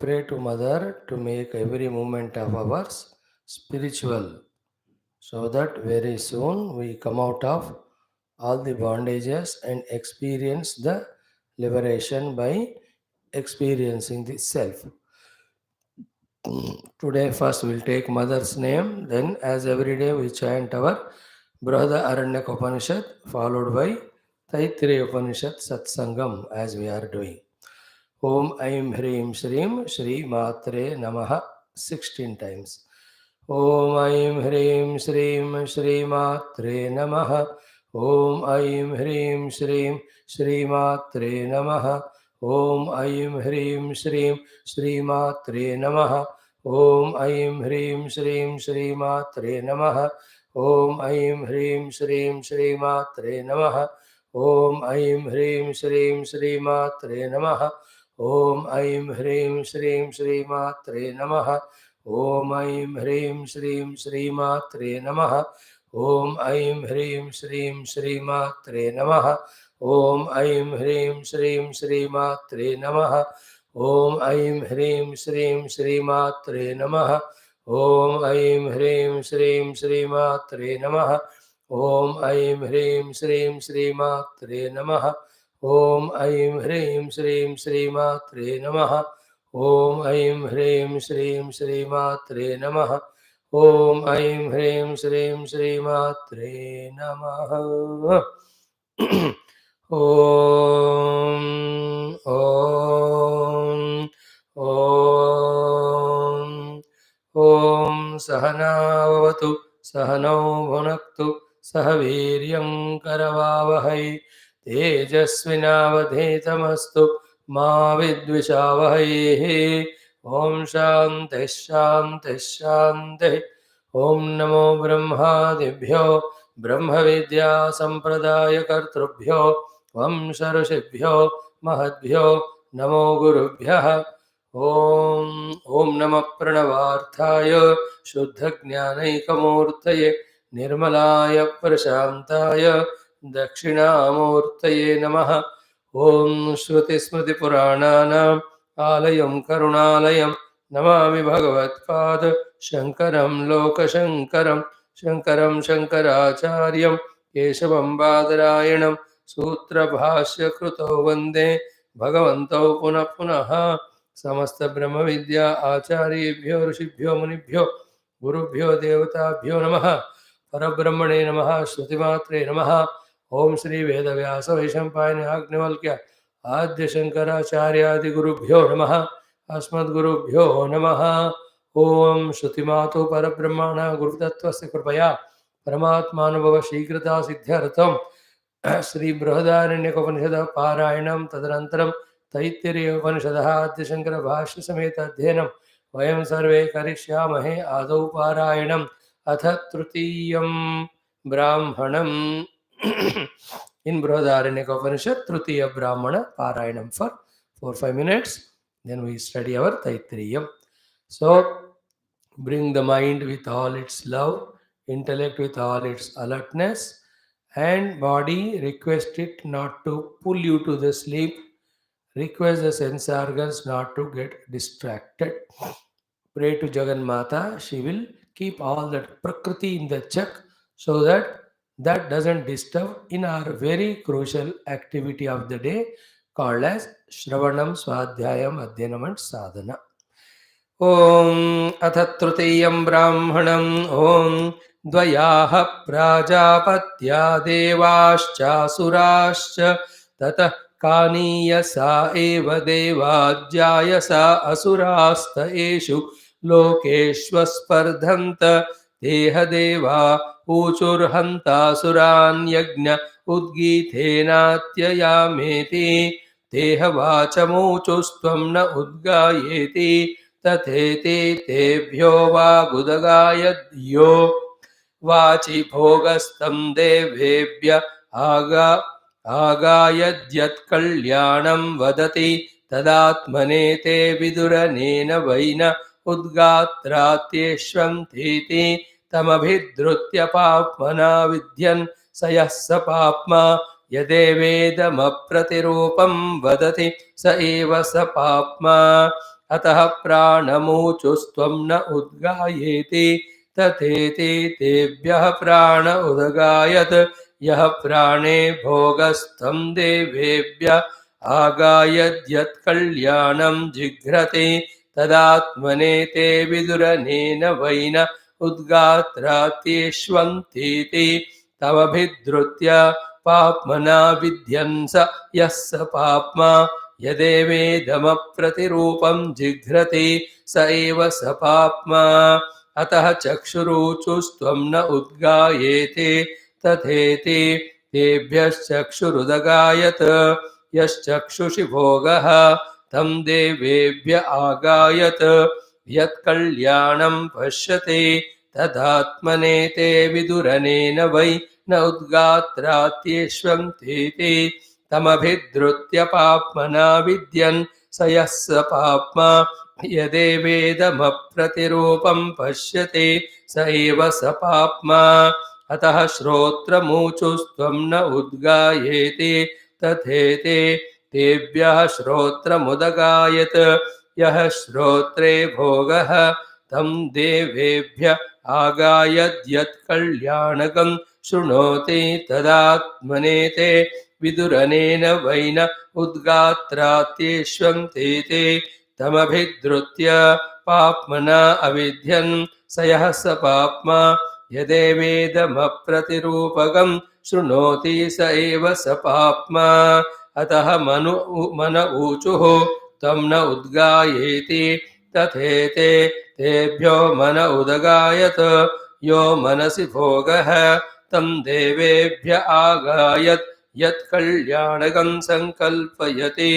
pray to Mother to make every moment of ours spiritual, so that very soon we come out of all the bondages and experience the liberation by experiencing the self. Today, first we'll take Mother's name, then, as every day, we chant our Brahada Aranyak Upanishad, followed by Taittiriya Upanishad Satsangam, as we are doing. Om Aim Hrim Shrim Shri Matre Namaha 16 times. Om Aim Hrim Shrim Shri Matre Namaha. Om Aim Hrim Shrim Shri Matre Namaha. Om Aim Hrim Shrim Shri Matre Namaha. Om Aim Hrim Shrim Shri Matre Namaha. Om Aim Hrim Shrim Shri Matre Namaha. Om Aim Hrim Shrim Shri Matre Namaha. Om Aim Hrim Shrim Shri Matre Namaha. Om Aim Hrim Shrim Shri Matre Namaha. Om Aim Hrim Shrim Shri Matre Namaha. Om Aim Hrim Shrim Shri Matre Namaha. Om Aim Hrim Shrim Shri Matre Namaha. Om Aim Hrim Shrim Shri Matre Namaha. Om Aim Hrim Shrim Shri Matre Namaha. Om Aim Hrim Shrim Shri Matre Namaha. Om Aim Hrim Shrim Shri Matre Namaha. Om Aim Hrim Shrim Shri Matre Namaha. Om Om Om Om Sahanavavatu Sahanau Bhunaktu Sahaviryam Karavavahai तेजस्विनावधीतमस्तु मा विद्विषावहैः ओम शांति शांति शांति ओम नमो ब्रह्मादिभ्यो ब्रह्म विद्या संप्रदाय कर्तृभ्यो वंश ऋषिभ्यो महद्भ्यो नमो गुरुभ्यः ओम ओम नमः प्रणवार्थाय शुद्ध ज्ञानैकमूर्तये निर्मलाय प्रशांताय दक्षिणामूर्तये नमः। ओम श्रुतिस्मृतिपुराणानाम् आलयं करुणालयं नमामि भगवत्पाद शंकरं लोकशंकरं शंकरं शंकराचार्यं केशवं बादरायणं सूत्रभाष्यकृतो वन्दे भगवन्तौ पुनः पुनः। समस्त ब्रह्म विद्या आचार्येभ्यो ऋषिभ्यो मुनिभ्यो गुरुभ्यो देवताभ्यो नमः। परब्रह्मणे नमः। श्रुतिमात्रे नमः। ओम श्री वेदव्यास वैशंपायन आग्निवल्क्य आद्य शंकराचार्यादि गुरुभ्यो नमः। अस्मद्गुरुभ्यो नमः। ओम श्रुतिमातु परब्रह्मण गुरुतत्वस्य कृपया परमात्मानुभव शीघ्रता सिद्ध्यर्थं श्री बृहदारण्यकोपनिषद पारायणं तदनन्तरं तैत्तिरीय उपनिषदः आद्य शंकर भाष्य समेत अध्ययनं वयं सर्वे करिष्यामहे। आदौ पारायणम् अथ तृतीयं ब्राह्मणम् in Brihadaranyaka Upanishad, Tritiya Brahmana Parayanam for 4-5 minutes. Then we study our Taittiriya. So, bring the mind with all its love, intellect with all its alertness, and body, request it not to pull you to the sleep. Request the sense organs not to get distracted. Pray to Jagan Mata, she will keep all that Prakriti in the check so that doesn't disturb in our very crucial activity of the day called as Shravanam, Swadhyayam, Adhyanam and Sadhana. Om Atha Trutiyam Brahmanam Om Dvayaha Prajapatya Devascha Surascha Tata Kaniyasa Eva Devajayasa Asurasta Eshu Lokeshwaspardhanta Dehadeva ऊचुर्हंता सुरान् यज्ञ उद्गीथेनात्ययामेति देहवाचमूचुस्त्वं न उद्गायेति तथेति तेभ्यो वागुदगायद्यो वाचि भोगस्तं देवेभ्य आगायद्यत्कल्याणं वदति तदात्मने ते विदुरनेन van उद्गात्रात्येष्वन्तीति तमभिद्रुत्य पाप्मना विद्यन् स यः स पाप्मा यदेवेदमप्रतिरूपं वदति स एव स पाप्मा अतः प्राणमूचुस्त्वं न उद्गायेति तथेति तेभ्यः प्राण उदगायत यः प्राणे भोगस्थं देवेभ्य आगायद्यत्कल्याणं जिघ्रते तदात्मने ते विदुरनेन वैन उद्गात्रात्येष्वन्तीति तमभिद्रुत्य पाप्मना विद्यन् स यः स पाप्मा यदेवेदमप्रतिरूपं जिघ्रति स एव स पाप्मा अतः चक्षुरुचुस्त्वं न उद्गायेते तथेति तेभ्यश्चक्षुरुदगायत यश्चक्षुषि भोगः तं देवेभ्य आगायत यत्कल्याणं पश्यते तदात्मने ते विदुरनेन वै न उद्गात्रात्येष्वन्तीति तमभिद्रुत्य पाप्मना विद्यन् स यः स पाप्मा यदेवेदमप्रतिरूपं पश्यति स एव स पाप्मा अतः श्रोत्रमूचुस्त्वं न उद्गायेति तथेति तेभ्यः श्रोत्रमुदगायत यः श्रोत्रे भोगः तं देवेभ्य आगायद्यत्कल्याणकं शृणोति तदात्मने ते विदुरनेन वैन उद्गात्रात्येष्वन्तीति तमभिद्रुत्य पाप्मना अविध्यन् स यः स पाप्मा यदेवेदमप्रतिरूपकं शृणोति स एव स पाप्मा अतः मन ऊचुः तं न उद्गायेति तथेते तेभ्यो मन उदगायत यो मनसि भोगः तं देवेभ्य आगायत् यत्कल्याणकं संकल्पयति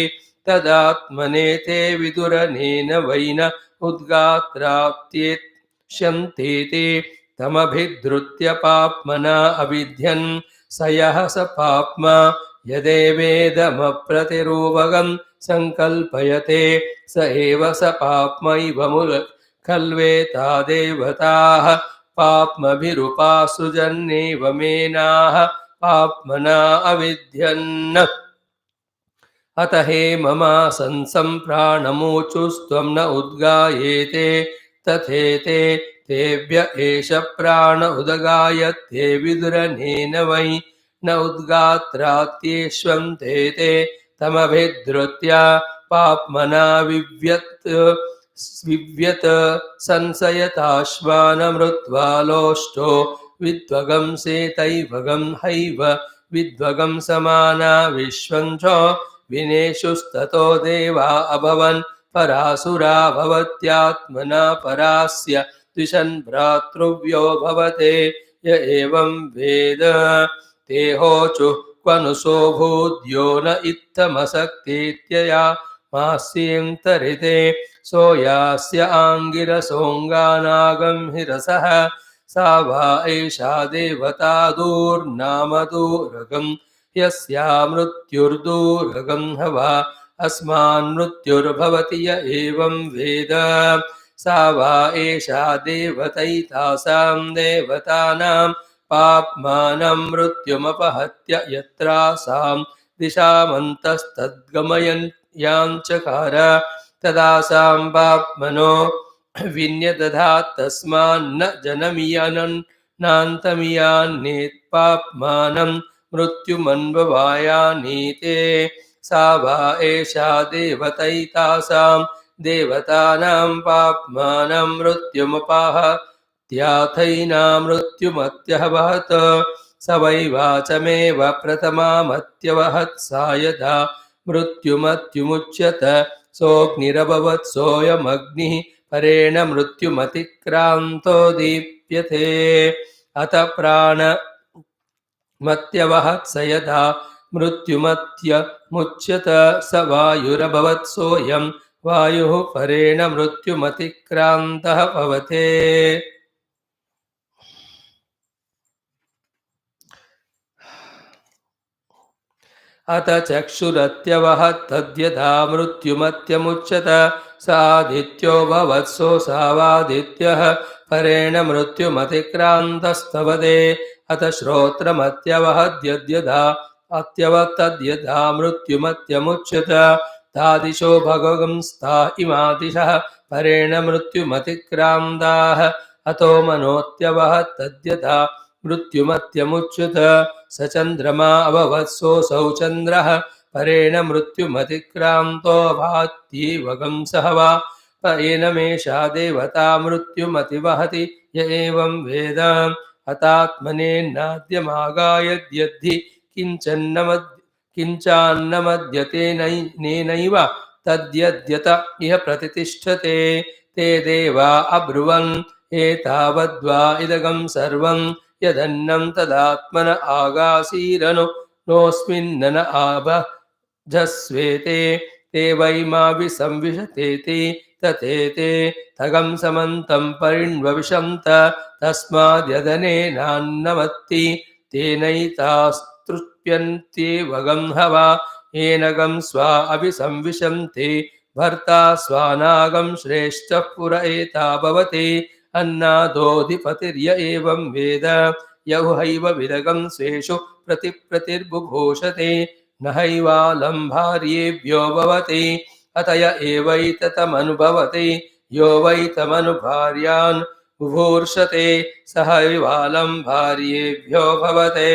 तदात्मने ते विदुरनेन वैन उद्गात्रात्येष्यन्तीति तमभिद्रुत्य पाप्मना अविध्यन् स यः स पाप्मा यदेवेदमप्रतिरूपकं संकल्पयते स एव स पाप्मैव खल्वेता देवताः पाप्मभिरुपासृजन्नेव मेनाः पाप्मना अविध्यन् अत हे ममासंसं प्राणमूचुस्त्वं न उद्गायेते तथेते तेभ्य एष प्राण उदगायत्ते विदुरनेन वै न उद्गात्रात्येष्वन्तेते तमभिद्रुत्य पाप्मना विव्यत संशयताश्वानमृत्वालोष्टो विद्वगं सेतैवगं हैव विद्वगं समाना विश्वञ्च विनेशुस्ततो देवा अभवन् परासुरा भवत्यात्मना परास्य द्विषन् भ्रातृव्यो भवते य एवं वेद तेहोचुः क्वनु सोऽभूद्यो न इत्थमसक्तीत्यया मास्येन्तरिते सोयास्य आङ्गिरसोऽङ्गानागं हि रसः सा वा एषा देवता दूर्नामदूरगं यस्या मृत्युर्दूरगं हवा अस्मान्मृत्युर्भवति य एवं वेद सा वा एषा देवतैतासां देवतानां पाप्मानं मृत्युमपहत्य यत्रासां दिशामन्तस्तद्गमयन् यांचकार तदासां पाप्मनो विन्यदधात् तस्मान्न जनमियान्नान्तमियान्नेत्पाप्मानं मृत्युमन्ववायानीते सा वा एषा देवतैतासां देवतानां पाप्मानं मृत्युमपाहत्याथैना मृत्युमत्यहवहत् स वै वाचमेव प्रथमामत्यवहत् सा यथा मृत्युमत्युमुच्यत सोऽग्निरभवत् सोऽयमग्निः परेण मृत्युमतिक्रान्तो दीप्यते अत प्राणमत्यवहत् स यथा मृत्युमत्यमुच्यत स वायुरभवत् सोऽयं वायुः परेण मृत्युमतिक्रान्तः भवते अत चक्षुरत्यवहत् तद्यथा मृत्युमत्यमुच्यत सादित्यो भवत्सो सावादित्यः परेण मृत्युमतिक्रान्तस्तवदे अत श्रोत्रमत्यवहद्यद्यथा अत्यवत्तद्यथा मृत्युमत्यमुच्यत तादिशो भगवंस्ता इमादिशः परेण मृत्युमतिक्रान्ताः अतो मनोत्यवः तद्यथा मृत्युमत्यमुच्युत स चन्द्रमा अभवत्सोऽसौ चन्द्रः परेण मृत्युमतिक्रान्तो भात्येवगंसः वा परेणमेषा देवता मृत्युमतिवहति य एवं वेद हतात्मनेनाद्यमागायद्यद्धि किञ्चान्नमद्यते नेनैव तद्यद्यत इह प्रतितिष्ठते ते देवा अब्रुवन् एतावद्वा इदगं सर्वं यदन्नं तदात्मन आगासीरनु नोऽस्मिन्न आभजस्वेते ते वै मा विसंविशतेति ततेते तगं समन्तं परिण्वविशन्त तस्माद्यदनेनान्नमत्ति तेनैतास्तृप्यन्त्येवगं हवा येनगं स्वा अभिसंविशन्ति भर्ता स्वानागं श्रेष्ठः पुर एता भवति अन्नादोऽधिपतिर्य एवं वेद यौहैव विदगं स्वेषु प्रतिप्रतिर्बुभूषते न हैवालं भार्येभ्यो भवति अतय एवैततमनुभवति यो वैतमनुभार्यान् बुभूर्षते स हैवालं भार्येभ्यो भवते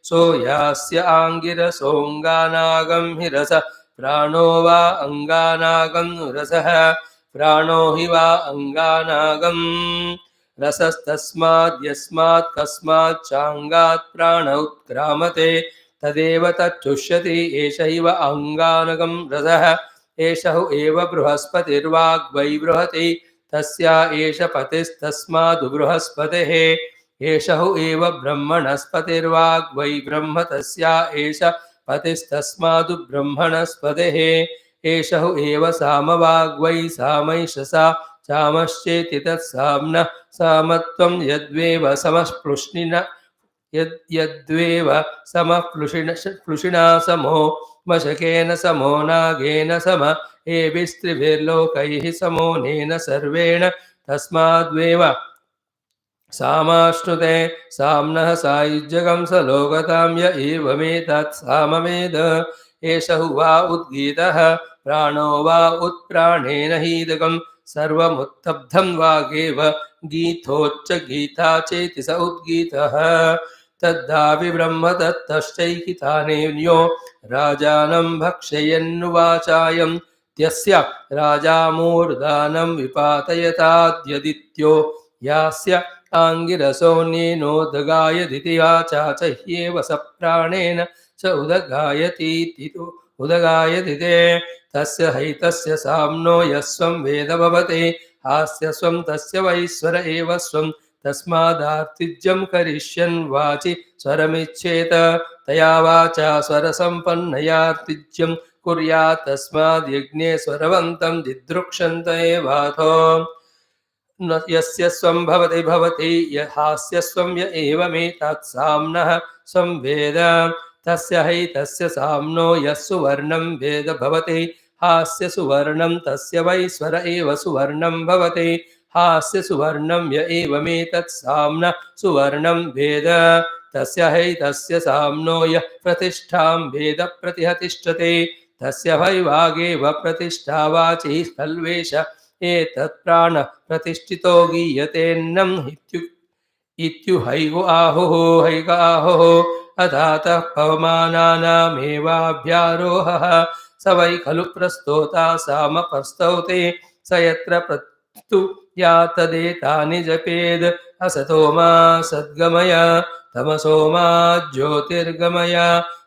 सो यास्य आङ्गिरसोऽङ्गानागं हि रस प्राणो वा अङ्गानागं रसः प्राणो हि वा अङ्गानागं रसस्तस्माद् यस्मात् कस्माच्चाङ्गात् प्राण उत्क्रामते तदेव तच्छुष्यति एष इव अङ्गानगं रसः एष एव बृहस्पतिर्वाग्वै बृहति तस्या एष पतिस्तस्मादु बृहस्पतेः एष एव ब्रह्मणस्पतिर्वाग्वै ब्रह्म तस्या एष पतिस्तस्मादु ब्रह्मणस्पतेः एष एव सामवाग्वै सामैषसा सामश्चेति तत्साम्नः सामत्वं यद्वेव समस्पृश्निन यद्वेव समप्लुषिणा समो मशकेन समो नागेन सम एभिस्त्रिभिर्लोकैः समोनेन सर्वेण तस्माद्वेव सामाश्नुते साम्नः सायुज्यगं स लोकतां य एवमेतत् सामवेद एष वा उद्गीतः प्राणो वा उत्प्राणेन हीदकं सर्वमुत्तब्धं वागेव गीतोच्च गीता चेति स उद्गीतः तद्धापि ब्रह्म तत्तश्चैकितानेन्यो राजानं भक्षयन्नुवाचायं त्यस्य राजामूर्धानं विपातयताद्यदित्यो यास्य आङ्गिरसोऽन्येनोदगायदिति वाचा च ह्येव स प्राणेन च उदगायतीति उदगायदिते तस्य हैतस्य साम्नो यस्वं वेद भवति हास्य स्वं तस्य वैश्वर एव स्वं तस्मादार्तिज्यं करिष्यन् वाचि स्वरमिच्छेत तया वाचा स्वरसम्पन्नयार्तिज्यं कुर्यात् तस्माद् यज्ञे स्वरवन्तं दिदृक्षन्त एवाथो यस्य स्वं भवति भवति हास्य स्वं य एवमेतत् साम्नः स्वं वेद तस्य हैतस्य साम्नो यः सुवर्णं वेद भवति हास्य सुवर्णं तस्य वैश्वर एव सुवर्णं भवति हास्य सुवर्णं य एवमेतत् साम्नः सुवर्णं वेद तस्य हैतस्य साम्नो यः प्रतिष्ठां वेद प्रतिहतिष्ठते तस्य वैवागेव प्रतिष्ठा वाचि खल्वेष एतत् प्राण प्रतिष्ठितो गीयतेन्नं इत्युहैव आहुः हैग आहुः अथातः पवमानानामेवाभ्यारोहः स वै खलु प्रस्तोता सामपस्तौते स यत्र प्रस्तु यातदेतानि जपेद् असतो मा सद्गमय तमसो मा ज्योतिर्गमय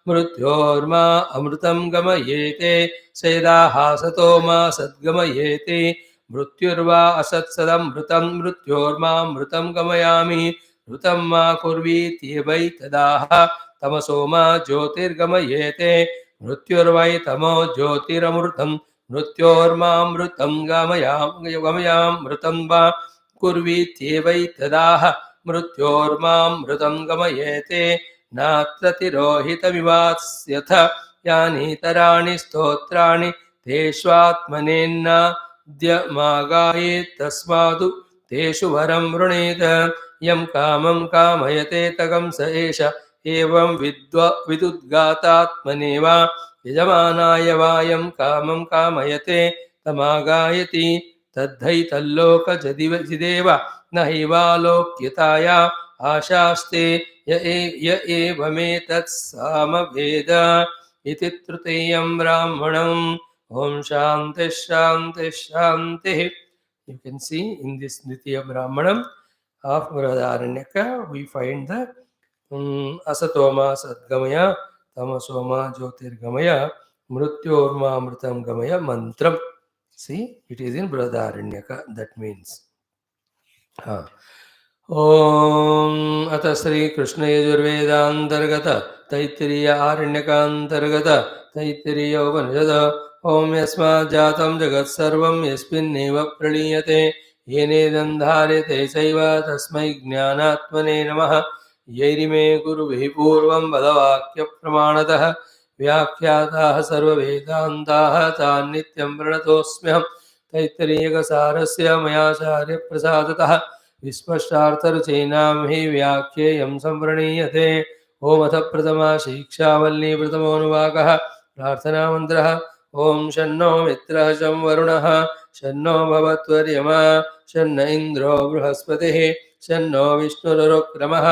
मृत्योर्मा अमृतं गमयेते सेदाहासतो मा सद्गमयेते मृत्युर्वा असत्सदमृतं मृत्योर्मामृतं गमयामि ऋतं मा कुर्वीत्येवै तदाह तमसो मा ज्योतिर्गमयेते मृत्युर्वै तमो ज्योतिरमृतं मृत्योर्मामृतं गमयामृतं वा कुर्वीत्येवै तदाह मृत्योर्मामृतं गमयेते नात्र तिरोहितमिवास्यथ यानीतराणि स्तोत्राणि तेष्वात्मनेन्नाद्यमागायेत् तस्मादु तेषु वरं वृणीत यं कामं कामयते तगं स एष एवं विदुद्गातात्मनेव यजमानाय वायं कामं कामयते तमागायति तद्धै तल्लोकजदिदेव न हैवालोक्यताय आशास्ते य एवमेतत् सामवेद इति तृतीयं ब्राह्मणम्. Om Shanti Shanti Shanti. You can see in this Nitya Brahmanam of Vradaharanyaka, we find the Asatoma Sadgamaya, Tamasoma Jyotirgamaya, Mrityorma Amritam Gamaya Mantram. See, it is in Vradaharanyaka. That means. ओम अथ श्री कृष्ण यजुर्वेदांतर्गत तैत्तिरीय आरण्यकांतर्गत तैत्तिरीय उपनिषद ओम यस्मात् जातं जगत् सर्वं यस्मिन्नेव प्रणीयते येनेदं धार्यते चैव तस्मै ज्ञानात्मने नमः. यैरिमे गुरुभिः पूर्वं वदवाक्यप्रमाणतः व्याख्याताः सर्ववेदान्ताः तान् नित्यं प्रणतोऽस्म्यहम्. तैत्तिरीयकसारस्य मयाचार्यप्रसादतः विस्पष्टार्थरुचीनां हि व्याख्येयं संवृणीयते. ओमथ प्रथमा शिक्षा वल्ली प्रथमोऽनुवाकः प्रार्थनामन्त्रः. ओं शन्नो मित्रः शं वरुणः शन्नो भवत्वर्यमा शन्न इन्द्रो बृहस्पतिः शन्नो विष्णुरुक्रमः.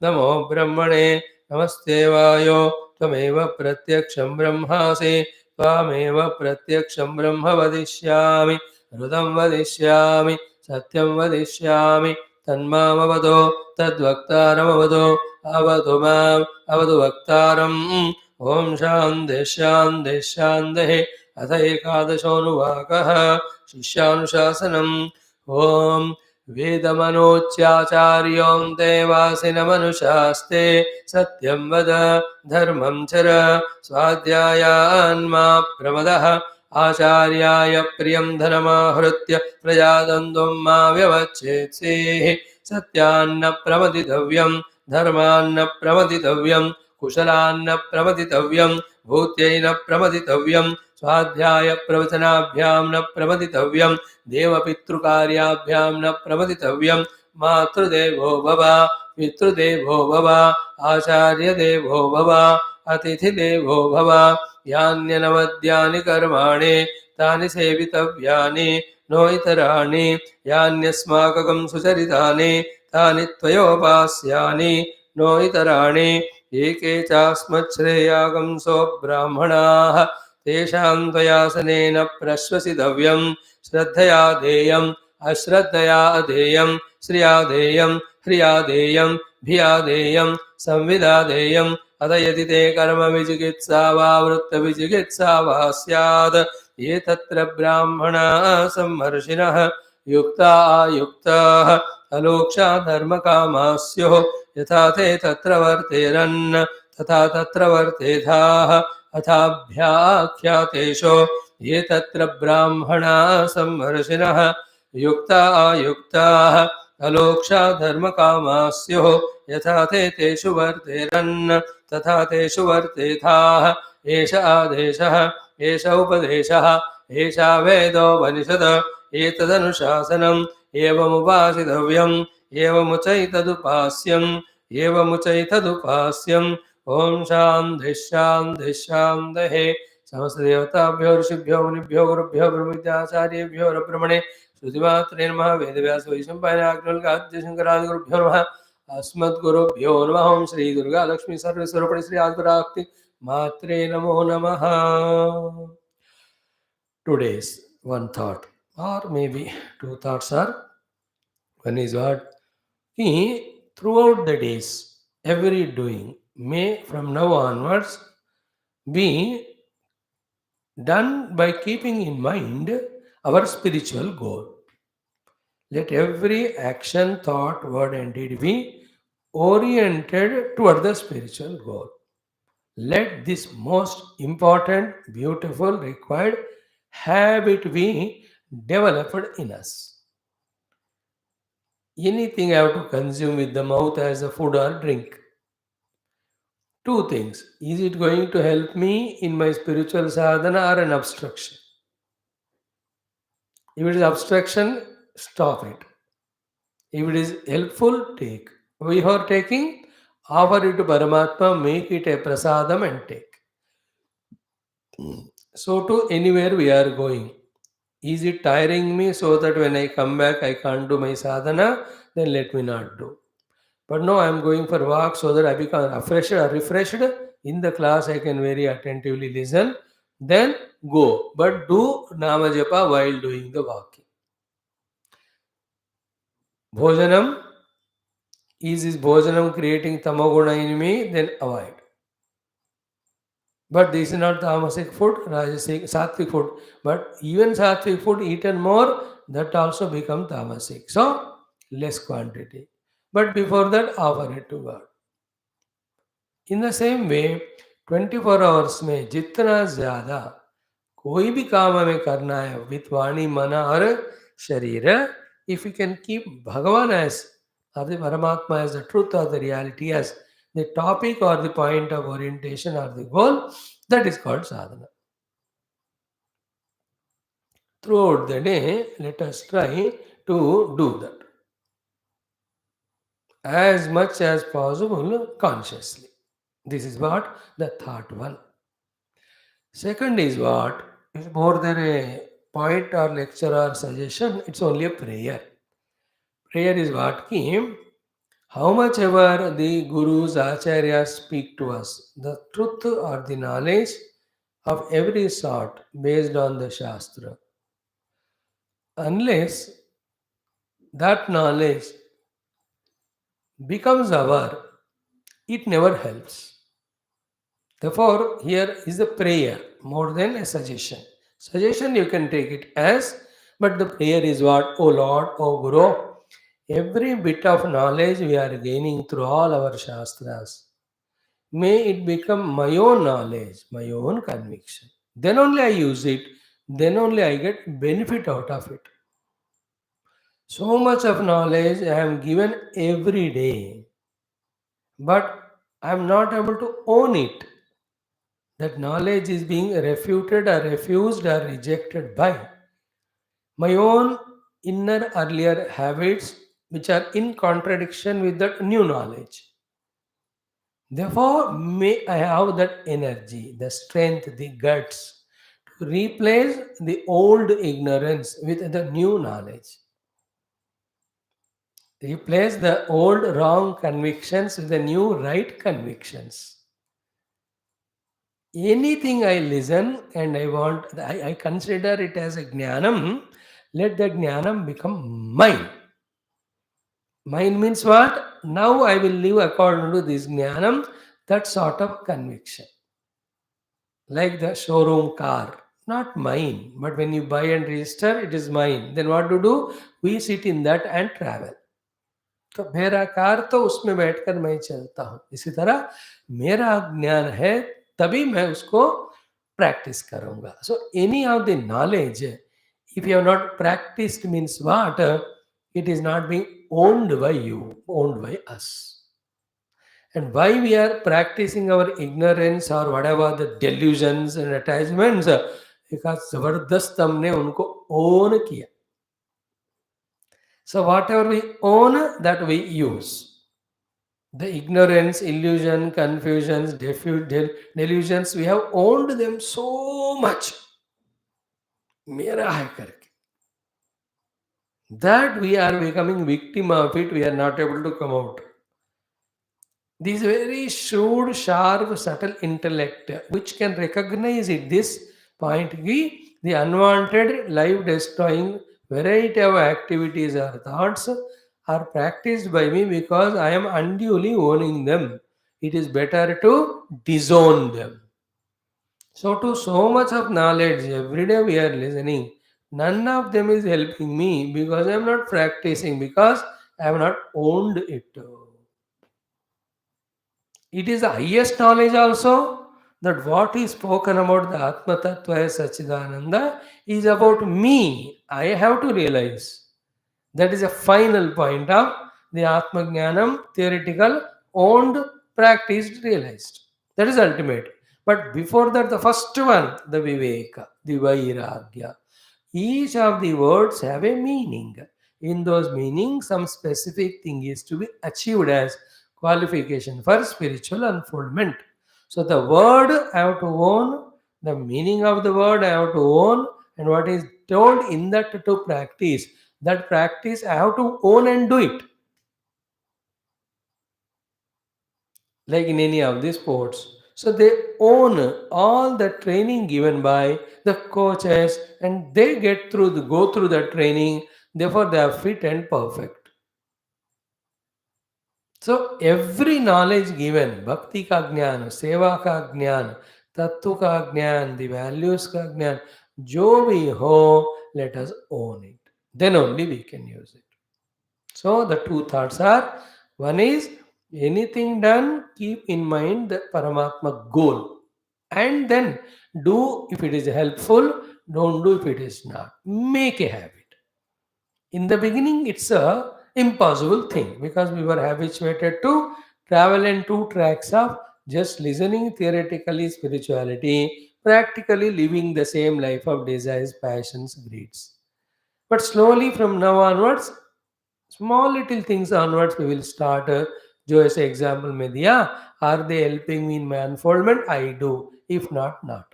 नमो ब्रह्मणे नमस्ते वायो त्वमेव प्रत्यक्षं ब्रह्मासि त्वामेव प्रत्यक्षं ब्रह्म वदिष्यामि ऋतं वदिष्यामि सत्यं वदिष्यामि तन्मामवदो तद्वक्तारमवदो अवतु माम् अवतु वक्तारम्. ओम शान्तिः शान्तिः शान्तिः. अथ एकादशोऽनुवाकः शिष्यानुशासनम्. ओम वेदमनोच्याचार्योऽन्ते वासिनमनुशास्ते सत्यं वद धर्मं चर स्वाध्यायान्मा प्रमदः आचार्याय प्रियं धनमाहृत्य प्रजातन्त्वं मा व्यवच्छेत्सेः. सत्यान्न प्रमदितव्यं धर्मान्न प्रमदितव्यं कुशलान्न प्रमदितव्यं भूत्यैन प्रमदितव्यं स्वाध्याय प्रवचनाभ्यां न प्रमदितव्यं देवपितृकार्याभ्यां न प्रमदितव्यं. मातृदेवो भव पितृदेवो भव आचार्यदेवो भव अतिथिदेवो भव. यान्यनवद्यानि कर्माणि तानि सेवितव्यानि नो इतराणि यान्यस्माकं सुचरितानि तानि त्वयोपास्यानि नो इतराणि. एके चास्मच्छ्रेयागंसो ब्राह्मणाः तेषां त्वयासनेन प्रश्वसितव्यं. श्रद्धया देयम् अश्रद्धया अधेयं श्रिया देयं ह्रिया देयं भिया देयं संविदा देयम्. अथ यदि ते कर्म विचिकित्सा वा वृत्तविचिकित्सा वा स्यात् ये तत्र ब्राह्मणाः सम्मर्षिणः युक्ता आयुक्ताः अलोक्षा धर्मकामाः स्युः यथा ते तत्र वर्तेरन् तथा तत्र वर्तेथाः. अथाभ्याख्यातेषु ये तत्र ब्राह्मणाः सम्मर्षिणः युक्ता आयुक्ताः अलोक्षा धर्मकामाः स्युः यथा ते तेषु वर्तेरन् तथा तेषु वर्तेथाः. एष आदेशः एष उपदेशः एषा वेदोपनिषद् एतदनुशासनम् एवमुपासितव्यम् एवमुचैतदुपास्यम् एवमुचैतदुपास्यम्. ओम शान्तिः शान्तिः शान्तिः. समस्त देवताभ्यो ऋषिभ्यो मुनिभ्यो गुरुभ्यो ब्रह्मविद्याचार्येभ्यो ब्रह्मणे श्रुतिमात्रे नमः. वेदव्यास वैशम्पायनाग्निर्गाद्य शंकरादिगुरुभ्यो नमः. अस्मद्गुरुभ्यो नमः. ओम श्री दुर्गा लक्ष्मी सर्वस्वरूपिणी श्री आदिपराशक्ति मात्रे नमो नमः. Today's one thought or maybe two thoughts are, one is what? Throughout the days, every doing may from now onwards be done by keeping in mind our spiritual goal. Let every action, thought, word and deed be oriented toward the spiritual goal. Let this most important, beautiful, required habit be developed in us. Anything I have to consume with the mouth as a food or drink. Two things. Is it going to help me in my spiritual sadhana or an obstruction? If it is obstruction, stop it. If it is helpful, take. We are taking, offer it to Paramatma, make it a prasadam and take. So to anywhere we are going. Is it tiring me so that when I come back I can't do my sadhana? Then let me not do. But no, I am going for walk so that I become refreshed. In the class, I can very attentively listen. Then go. But do Nama Japa while doing the walking. Bhojanam, is this Bhojanam creating tamaguna in me? Then avoid. But this is not tamasic food, rajasic, sattvic food. But even sattvic food eaten more, that also become tamasic. So, less quantity. But before that, offer it to God. In the same way 24 hours में जितना ज़्यादा कोई भी काम हमें करना है with वाणी मन और शरीर if you can keep Bhagwan as और the Paramatma as the truth और the reality as the topic और द पॉइंट ऑफ ओरिएंटेशन और the goal that is called sadhana throughout the day let us try to do that as much as possible consciously. This is what the thought one. Second is what? It's more than a point or lecture or suggestion, it's only a prayer. Prayer is what came. How much ever the gurus, acharyas speak to us, the truth or the knowledge of every sort based on the Shastra. Unless that knowledge becomes our, it never helps. Therefore, here is a prayer more than a suggestion. Suggestion you can take it as, but the prayer is what? Oh Lord, oh Guru, every bit of knowledge we are gaining through all our Shastras, may it become my own knowledge, my own conviction. Then only I use it, then only I get benefit out of it. So much of knowledge I am given every day, but I am not able to own it. That knowledge is being refuted or refused or rejected by my own inner earlier habits which are in contradiction with that new knowledge. Therefore, may I have that energy, the strength, the guts to replace the old ignorance with the new knowledge. Replace the old wrong convictions with the new right convictions. Anything I listen and I consider it as a jnanam, let the jnanam become mine. Mine means what? Now I will live according to this jnanam, that sort of conviction. Like the showroom car, not mine, but when you buy and register, it is mine. Then what to do? We sit in that and travel. तो मेरा car तो उसमें बैठकर मैं चलता हूँ. इसी तरह मेरा ज्ञान है तभी मैं उसको practice करूँगा. So any of the knowledge, if you have not practiced means what? It is not being owned by you, owned by us. And why we are practicing our ignorance or whatever the delusions and attachments? Because जबरदस्त हमने उनको own किया. So whatever we own, that we use. The ignorance, illusion, confusions, delusions, we have owned them so much. मेरा है करके. That we are becoming victim of it, we are not able to come out. This very shrewd, sharp, subtle intellect which can recognize it, this point, the unwanted, life-destroying variety of activities or thoughts are practiced by me because I am unduly owning them. It is better to disown them. So, to so much of knowledge, every day we are listening, none of them is helping me because I am not practicing, because I have not owned it. It is the highest knowledge also that what is spoken about the Atma Tattva Sachidananda is about me. I have to realize. That is a final point of the Atma Jnanam, theoretical, owned, practiced, realized. That is ultimate. But before that, the first one, the Viveka, the Vairagya. Each of the words have a meaning. In those meanings, some specific thing is to be achieved as qualification for spiritual unfoldment. So the word I have to own, The meaning of the word I have to own, and what is told in that to practice. That practice I have to own and do it. Like in any of the sports. So they own all the training given by the coaches, and they go through the training. Therefore, they are fit and perfect. So every knowledge given, bhakti ka ज्ञान, सेवा का ज्ञान, तत्व का ज्ञान, the values का ज्ञान, जो भी हो, let us own it. Then only we can use it. So the two thoughts are: one is anything done, keep in mind the Paramatma goal, and then do if it is helpful, don't do if it is not. Make a habit. In the beginning, it's a impossible thing because we were habituated to travel in two tracks of just listening theoretically spirituality, practically living the same life of desires, passions, greeds. But slowly from now onwards, small little things onwards, we will start. जो ऐसे example में दिया, are they helping me in my unfoldment? I do. If not, not.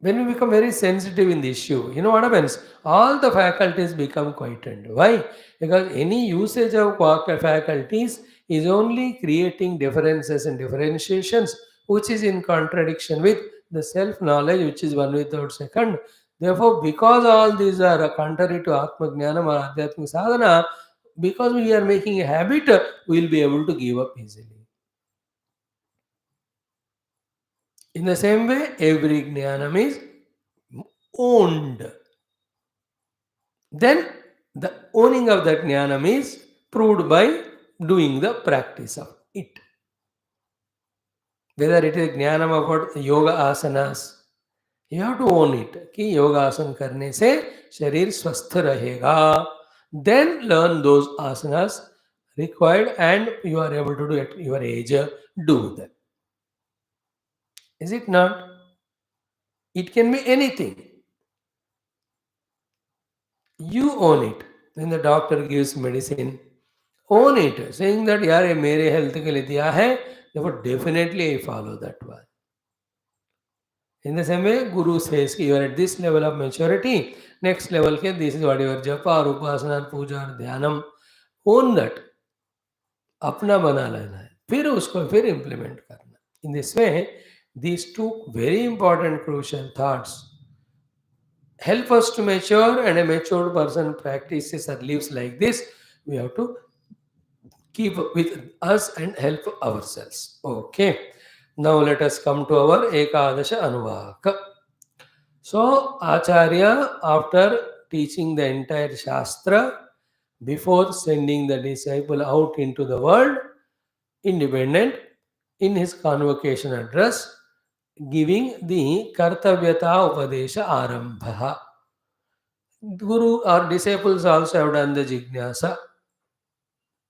When we become very sensitive in the issue, you know what happens? All the faculties become quietened. Why? Because any usage of faculties is only creating differences and differentiations, which is in contradiction with the self knowledge, which is one without second. Therefore, because all these are contrary to Atma Jnanam or Adhyatmic Sadhana, because we are making a habit, we will be able to give up easily. In the same way, every Jnanam is owned. Then the owning of that jnanam is proved by doing the practice of it. Whether it is jnanam about yoga asanas, you have to own it. कि yoga आसन करने से शरीर स्वस्थ रहेगा. Then learn those asanas required and you are able to do at your age. Do them. Is it not? It can be anything. You own it. When the doctor gives medicine, own it. Saying that यार ये मेरे health के लिए दिया है, therefore definitely I follow that one. In the same way, Guru says कि you are at this level of maturity, next level के this is what your japa or upasana or puja or dhyanam. Own that. अपना बना लेना है. फिर उसको फिर implement करना. In this way, these two very important crucial thoughts help us to mature, and a matured person practices or lives like this. We have to keep with us and help ourselves. Okay. Now let us come to our Ekadasha Anuvaka. So Acharya, after teaching the entire Shastra, before sending the disciple out into the world, independent, in his convocation address, giving the Kartavyata Upadesha Arambha. Guru or disciples also have done the Jignasa.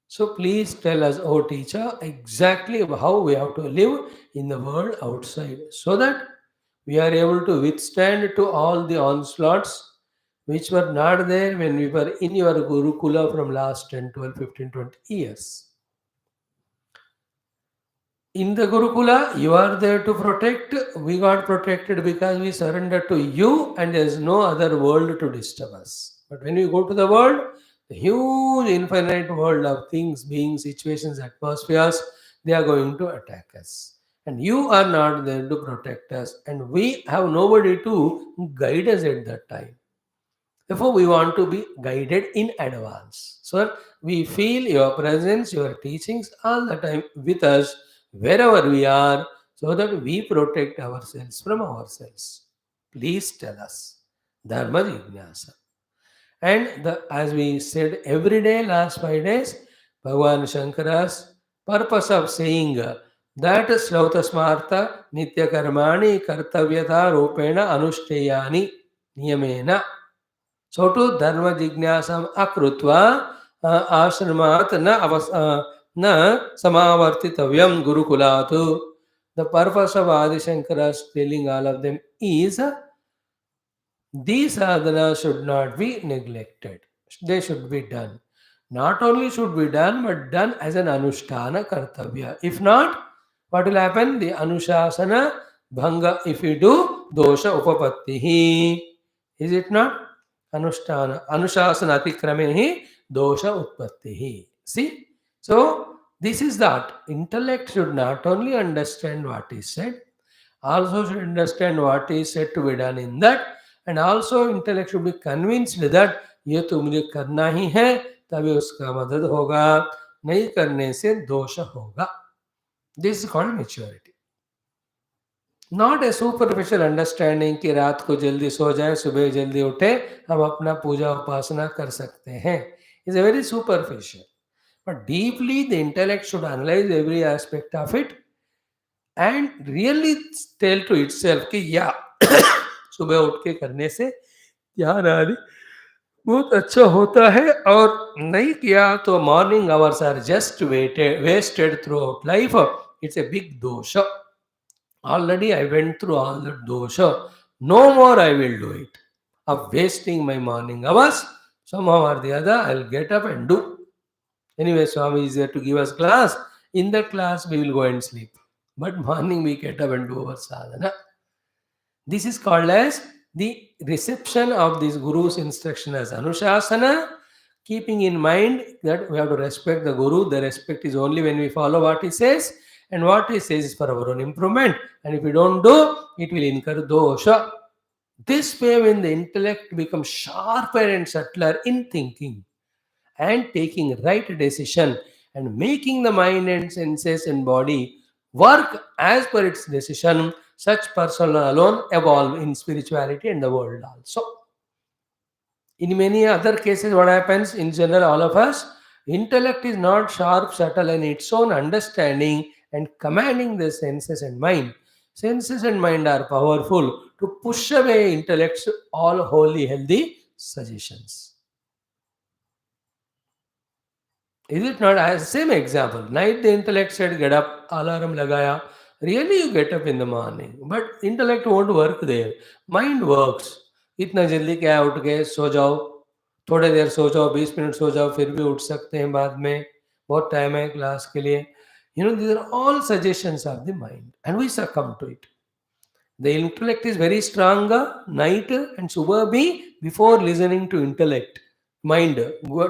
So please tell us, oh teacher, exactly how we have to live in the world outside so that we are able to withstand to all the onslaughts which were not there when we were in your Gurukula from last 10, 12, 15, 20 years. In the Gurukula, you are there to protect. We got protected because we surrendered to you and there is no other world to disturb us. But when we go to the world, the huge infinite world of things, beings, situations, atmospheres, they are going to attack us. And you are not there to protect us. And we have nobody to guide us at that time. Therefore, we want to be guided in advance. So we feel your presence, your teachings all the time with us, wherever we are, so that we protect ourselves from ourselves. Please tell us. Dharma Jignasa. And as we said every day, last 5 days, Bhagavan Shankara's purpose of saying that Shrauta Smarta Nitya Karmani Kartavyata Rupena Anušteyani Niyamena. So to dharma jignasam akrutva ashramat na samavartitavyam gurukulatu. The purpose of Adi Shankara's telling all of them is these sadhanas should not be neglected. They should be done. Not only should be done, but done as an anushtana kartavya. If not, what will happen? The anushasana bhanga if we do, dosha upapattihi. Is it not? Anushasana atikramehi dosha utpattihi. See? So, this is that. Intellect should not only understand what is said, also should understand what is said to be done in that, and also intellect should be convinced that ये तो मुझे करना ही है, तभी उसका मदद होगा, नहीं करने से दोष होगा. This is called maturity. Not a superficial understanding कि रात को जल्दी सो जाए, सुबह जल्दी उठे, हम अपना पूजा उपासना कर सकते हैं. It's a very superficial. But deeply the intellect should analyze every aspect of it and really tell to itself कि या सुबह उठ के करने से ध्यान आदि बहुत अच्छा होता है, और नहीं किया तो morning hours are just wasted throughout life. It's a big dosh. Already I went through all the dosha. No more I will do it. Of wasting my morning hours, somehow or the other I'll get up and do. Anyway, Swami is there to give us class. In that class we will go and sleep. But morning we get up and do our sadhana. This is called as the reception of this Guru's instruction as Anushasana, keeping in mind that we have to respect the Guru. The respect is only when we follow what he says, and what he says is for our own improvement. And if we don't do, it will incur dosha. This way, when the intellect becomes sharper and subtler in thinking and taking right decision and making the mind and senses and body work as per its decision, such person alone evolve in spirituality and the world also. In many other cases, what happens in general, all of us, intellect is not sharp, subtle in its own understanding and commanding the senses and mind. Senses and mind are powerful to push away intellect's all wholly healthy suggestions. Is it not? As same example, night the intellect said get up, alarm lagaya. Really you get up in the morning, but intellect won't work there. Mind works. इतना जल्दी क्या उठ गए, सो जाओ, थोड़े देर सो जाओ, 20 minute सो जाओ, फिर भी उठ सकते हैं बाद में, बहुत टाइम है क्लास के लिए. These are all suggestions of the mind, and we succumb to it. The intellect is very strong night and subhabi before listening to intellect. Mind,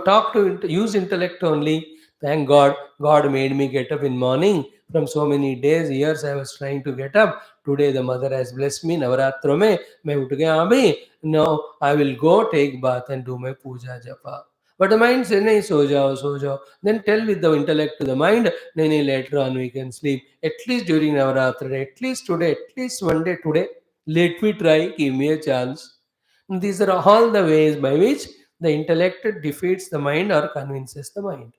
talk to use intellect only. Thank God, God made me get up in morning. From so many days, years I was trying to get up. Today the mother has blessed me. Navaratro mein main ut gaya abhi. Now I will go take bath and do my puja japa. But the mind says, nahi, so jao, so jao. Then tell with the intellect to the mind, nahi, later on we can sleep. At least during Navaratri, at least today, at least one day today. Let me try, give me a chance. And these are all the ways by which the intellect defeats the mind or convinces the mind.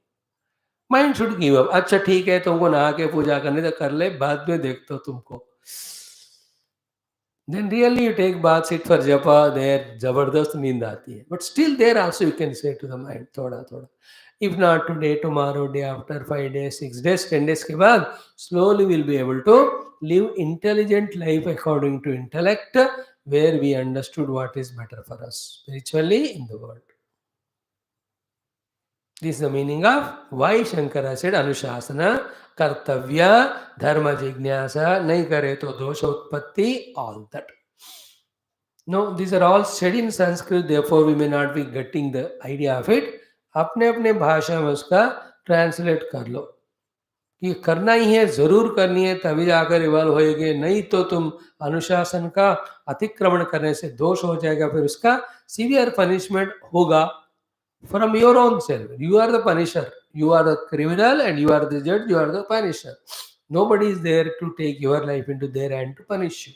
Mind should give up. अच्छा ठीक है, तुमको नहा के पूजा करने तो कर ले, बाद में देखता हूँ तुमको. Then really you take bath, sit for japa, there जबरदस्त नींद आती है. But still there also you can say to the mind, थोड़ा थोड़ा. If not today, tomorrow, day after, 5 days, 6 days, 10 days के बाद, slowly we'll be able to live intelligent life according to intellect, where we understood what is better for us spiritually in the world. This is the meaning of why Shankara said Anushasana, Kartavya, Dharma Jignasa, Nahi kare to dosha utpatti, all that. No, these are all said in Sanskrit, therefore we may not be getting the idea of it. अपने अपने भाषा में उसका translate कर लो कि करना ही है, जरूर करनी है, तभी जाकर इवॉल्व होएगी. नहीं तो तुम अनुशासन का अतिक्रमण करने से दोष हो जाएगा, फिर उसका सीवियर पनिशमेंट होगा. From your own self. You are the punisher. You are the criminal and you are the judge. You are the punisher. Nobody is there to take your life into their hand to punish you.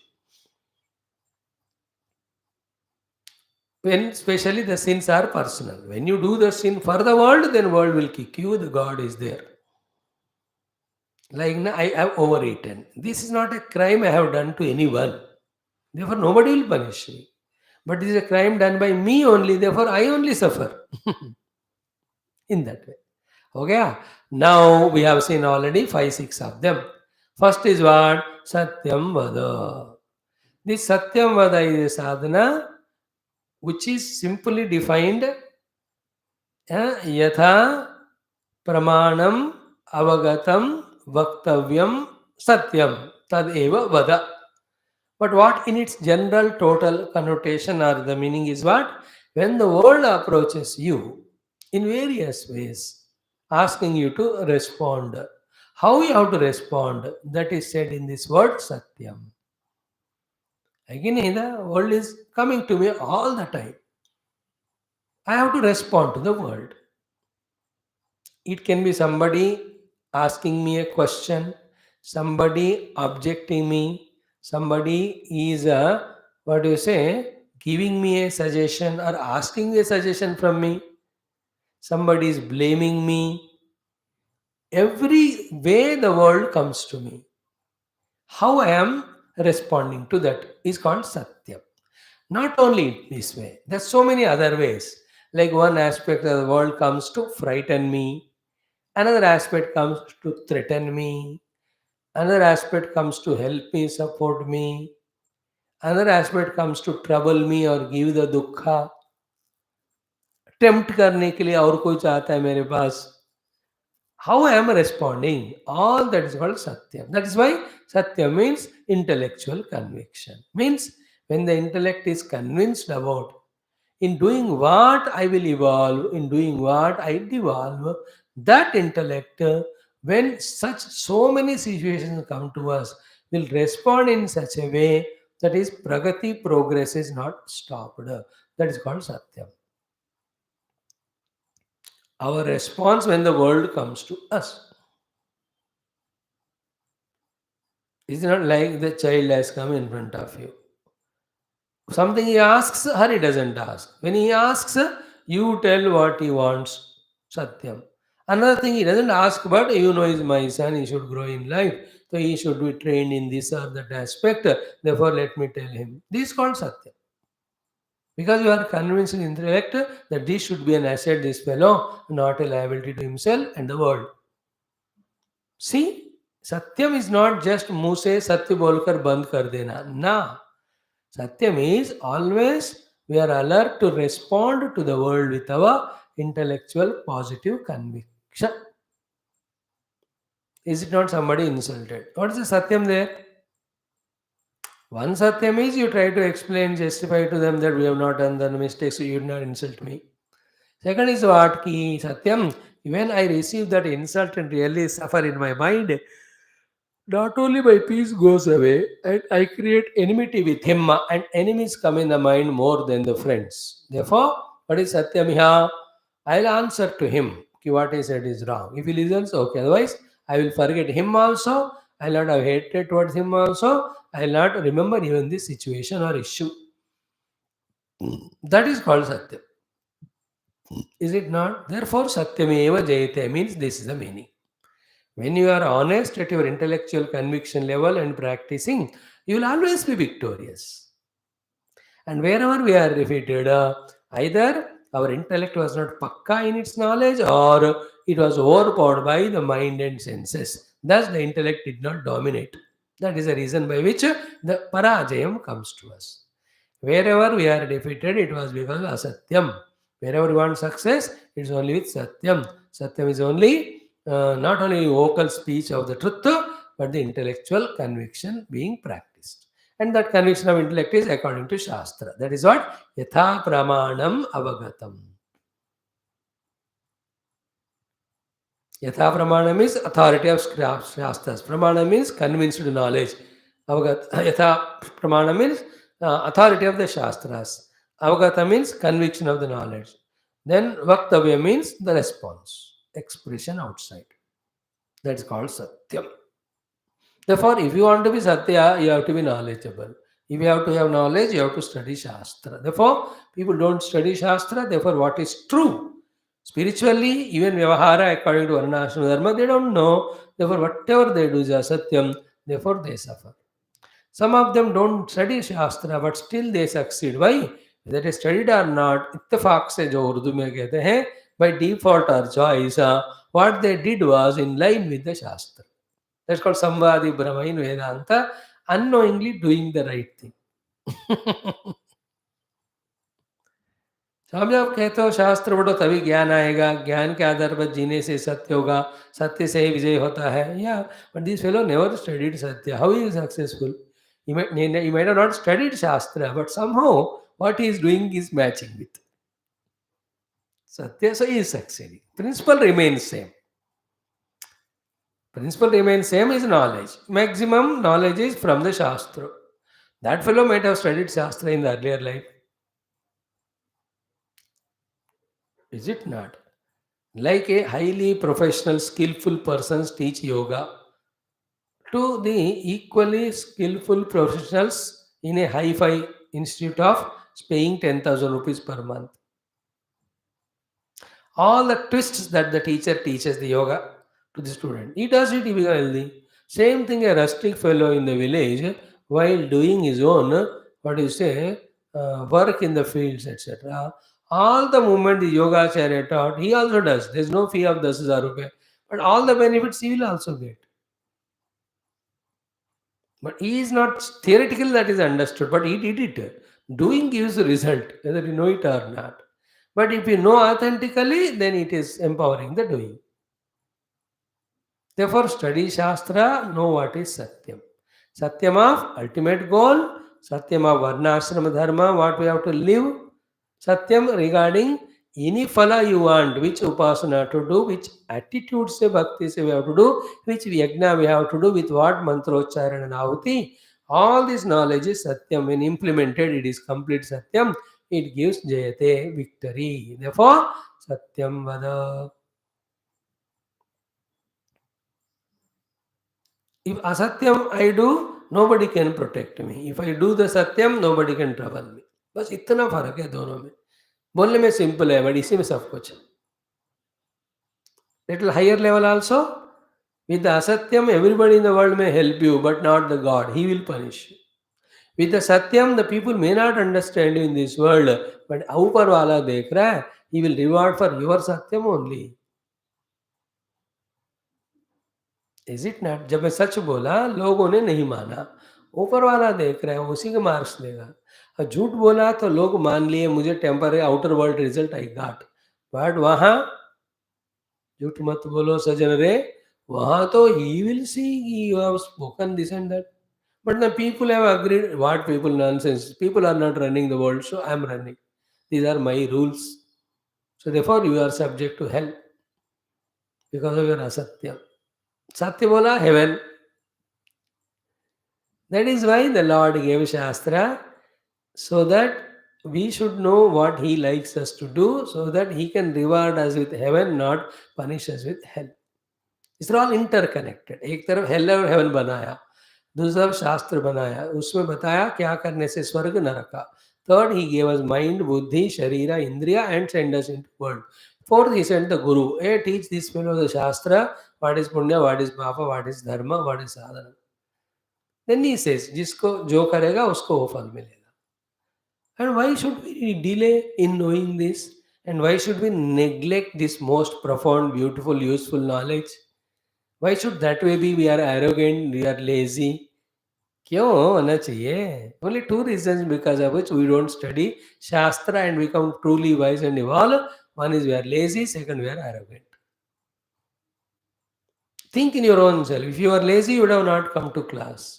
When especially the sins are personal. When you do the sin for the world, then world will kick you. The God is there. Like I have overeaten. This is not a crime I have done to anyone. Therefore, nobody will punish me. But this is a crime done by me only. Therefore, I only suffer. In that way. Okay. Now we have seen already 5, 6 of them. First is what? Satyam Vada. This Satyam Vada is a sadhana which is simply defined Yatha Pramanam Avagatam Vaktavyam Satyam tad eva vada. But what in its general total connotation or the meaning is what? When the world approaches you in various ways, asking you to respond. How you have to respond, that is said in this word Satyam. Again, the world is coming to me all the time. I have to respond to the world. It can be somebody asking me a question, somebody objecting me, somebody is what do you say, giving me a suggestion or asking a suggestion from me, somebody is blaming me. Every way the world comes to me, how I am responding to that is called Satyam. Not only this way, there's so many other ways. Like one aspect of the world comes to frighten me, another aspect comes to threaten me, another aspect comes to help me, support me, another aspect comes to trouble me or give the dukkha, tempt करने के लिए और कोई चाहता है मेरे पास. How I am responding, all that is called Satyam. That is why Satyam means intellectual conviction. Means when the intellect is convinced about in doing what I will evolve, in doing what I devolve, that intellect, when such so many situations come to us, will respond in such a way that is pragati, progress is not stopped. That is called Satyam. Our response when the world comes to us. It's not like the child has come in front of you. Something he asks, her he doesn't ask. When he asks, you tell what he wants. Satyam. Another thing he doesn't ask, but you know, is my son, he should grow in life. So he should be trained in this or that aspect. Therefore, let me tell him. This is called Satyam. Because you are convinced in intellect that this should be an asset, this fellow, not a liability to himself and the world. See, Satyam is not just मुंह से सत्य बोलकर बंद कर देना. ना. Satyam is always we are alert to respond to the world with our intellectual positive conviction. Is it not somebody insulted? What is the Satyam there? One Satyam is you try to explain, justify to them that we have not done the mistakes, so you did not insult me. Second is what? Ki Satyam, when I receive that insult and really suffer in my mind, not only my peace goes away, and I create enmity with him, and enemies come in the mind more than the friends. Therefore, what is Satyamiha? I'll answer to him. Ki what he said is wrong. If he listens, okay. Otherwise, I will forget him also. I'll not have hatred towards him also. I'll not remember even this situation or issue. That is called Satyam. Is it not? Therefore, Satyameva Jayate means this is the meaning. When you are honest at your intellectual conviction level and practicing, you will always be victorious. And wherever we are defeated, either our intellect was not pakka in its knowledge or it was overpowered by the mind and senses. Thus, the intellect did not dominate. That is the reason by which the parajayam comes to us. Wherever we are defeated, it was because of asatyam. Wherever we want success, it's only with satyam. Satyam is only not only vocal speech of the truth, but the intellectual conviction being practiced. And that conviction of intellect is according to Shastra. That is what? Yatha pramanam avagatam. Yatha pramana means authority of Shastras. Pramana means convinced knowledge. Yatha pramana means authority of the Shastras. Avagata means conviction of the knowledge. Then Vaktavya means the response, expression outside. That is called Satyam. Therefore, if you want to be Satya, you have to be knowledgeable. If you have to have knowledge, you have to study Shastra. Therefore, people don't study Shastra. Therefore, what is true? Spiritually, even Vyavahara, according to Varnashram Dharma, they don't know. Therefore, whatever they do is Asatyam. Therefore, they suffer. Some of them don't study Shastra, but still they succeed. Why? Whether they studied or not, इत्तेफाक से जो उर्दू में कहते हैं, by default or choice, what they did was in line with the Shastra. That's called Samvadi Brahma in Vedanta, unknowingly doing the right thing. तो हम जब कहते हो शास्त्र पढ़ो तभी ज्ञान आएगा, ज्ञान के आधार पर जीने से सत्य होगा, सत्य से ही विजय होता है, या but this fellow never studied satya, how he is successful? He might have not studied Shastra, but somehow what he is doing is matching with Satya, so he is succeeding. Principle remains same. Principle remains same is knowledge. Maximum knowledge is from the Shastra. That fellow might have studied Shastra in the earlier life. Is it not? Like a highly professional, skillful persons teach yoga to the equally skillful professionals in a hi-fi institute of paying 10,000 rupees per month. All the twists that the teacher teaches the yoga to the student, he does it, he becomes healthy. Same thing a rustic fellow in the village, while doing his own, what do you say, work in the fields, etc. All the movement the yoga acharya taught, he also does. There's no fee of 10,000 rupees. But all the benefits he will also get. But he is not theoretical, that is understood, but he did it. Doing gives a result, whether you know it or not. But if you know authentically, then it is empowering the doing. Therefore, study Shastra, know what is Satyam. Satyam of ultimate goal, Satyam of Varnashrama Dharma, what we have to live, Satyam regarding any phala you want, which upasana to do, which attitude se bhakti se we have to do, which yajna we have to do, with what mantroccharan and ahuti. All this knowledge is Satyam. When implemented, it is complete Satyam. It gives Jayate, victory. Therefore, Satyam Vada. If asatyam I do, nobody can protect me. If I do the satyam, nobody can trouble me. बस इतना फर्क है दोनों में. बोलने में simple है, but इसी में सब कुछ है. Little higher level also, with the asatyam, everybody in the world may help you, but not the God. He will punish you. With the satyam, the people may not understand you in this world, but ऊपर वाला देख रहा है, he will reward for your satyam only. Is it not? जब मैं सच बोला, लोगों ने नहीं माना, ऊपर वाला देख रहा है, उसी के मार्क्स देगा. और झूठ बोला तो लोग मान लिए, मुझे temporary outer world result I got, but वहां झूठ मत बोलो सजन रे, वहां तो he will see you have spoken this and that. But the people have agreed, what people, nonsense, people are not running the world, so I am running, these are my rules, so therefore you are subject to help because of your asatya. सत्य बोला heaven. That is why the Lord gave Shastra, so that we should know what He likes us to do, so that He can reward us with heaven, not punish us with hell. These are all interconnected. एक तरफ hell और heaven बनाया, दूसरा तरफ शास्त्र बनाया, उसमें बताया क्या करने से स्वर्ग नरका. Third, He gave us mind, buddhi, sharira, indriya, and sent us into world. Fourth, He sent the Guru. Hey, teach this fellow the Shastra, what is punya, what is papa, what is dharma, what is sadhana. Then he says, जिसको जो करेगा उसको वो फल मिलेगा. And why should we delay in knowing this? And why should we neglect this most profound, beautiful, useful knowledge? Why should that way be we are arrogant, we are lazy? क्यों होना चाहिए? Only two reasons because of which we don't study Shastra and become truly wise and evolve. One is we are lazy, second we are arrogant. Think in your own self. If you are lazy, you would have not come to class.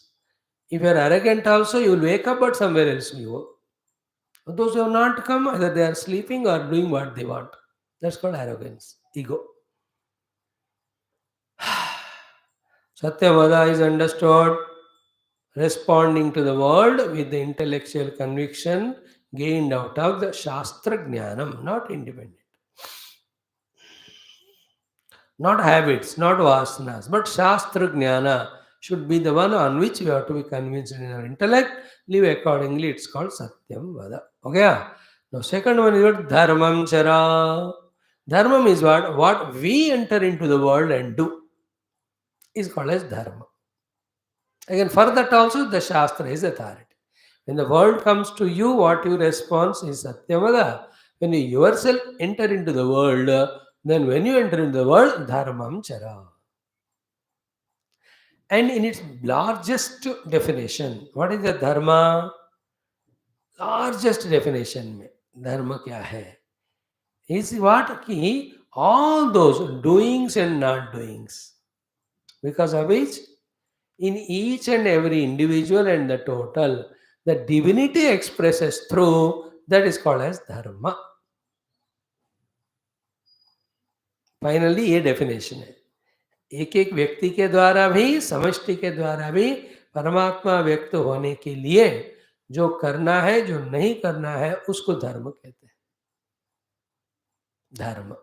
If you are arrogant also, you will wake up, but somewhere else you go. Those who have not come, either they are sleeping or doing what they want. That's called arrogance, ego. Satyavada is understood responding to the world with the intellectual conviction gained out of the Shastra Jnanam, not independent. Not habits, not vasanas, but Shastra Jnana should be the one on which we have to be convinced in our intellect, live accordingly. It's called Satyam Vada. Okay? Now, second one is what? Dharmam Chara. Dharmam is what? What we enter into the world and do is called as Dharma. Again, for that also, the Shastra is authority. When the world comes to you, what you respond is Satyam Vada. When you yourself enter into the world, then when you enter into the world, Dharmam Chara. And in its largest definition, what is the dharma? Largest definition में धर्म क्या है? is what key all those doings and not doings. Because of which, in each and every individual and the total, the divinity expresses through, that is called as dharma. Finally ये definition है. एक एक व्यक्ति के द्वारा भी, समष्टि के द्वारा भी परमात्मा व्यक्त होने के लिए जो करना है, जो नहीं करना है, उसको धर्म कहते हैं. धर्म,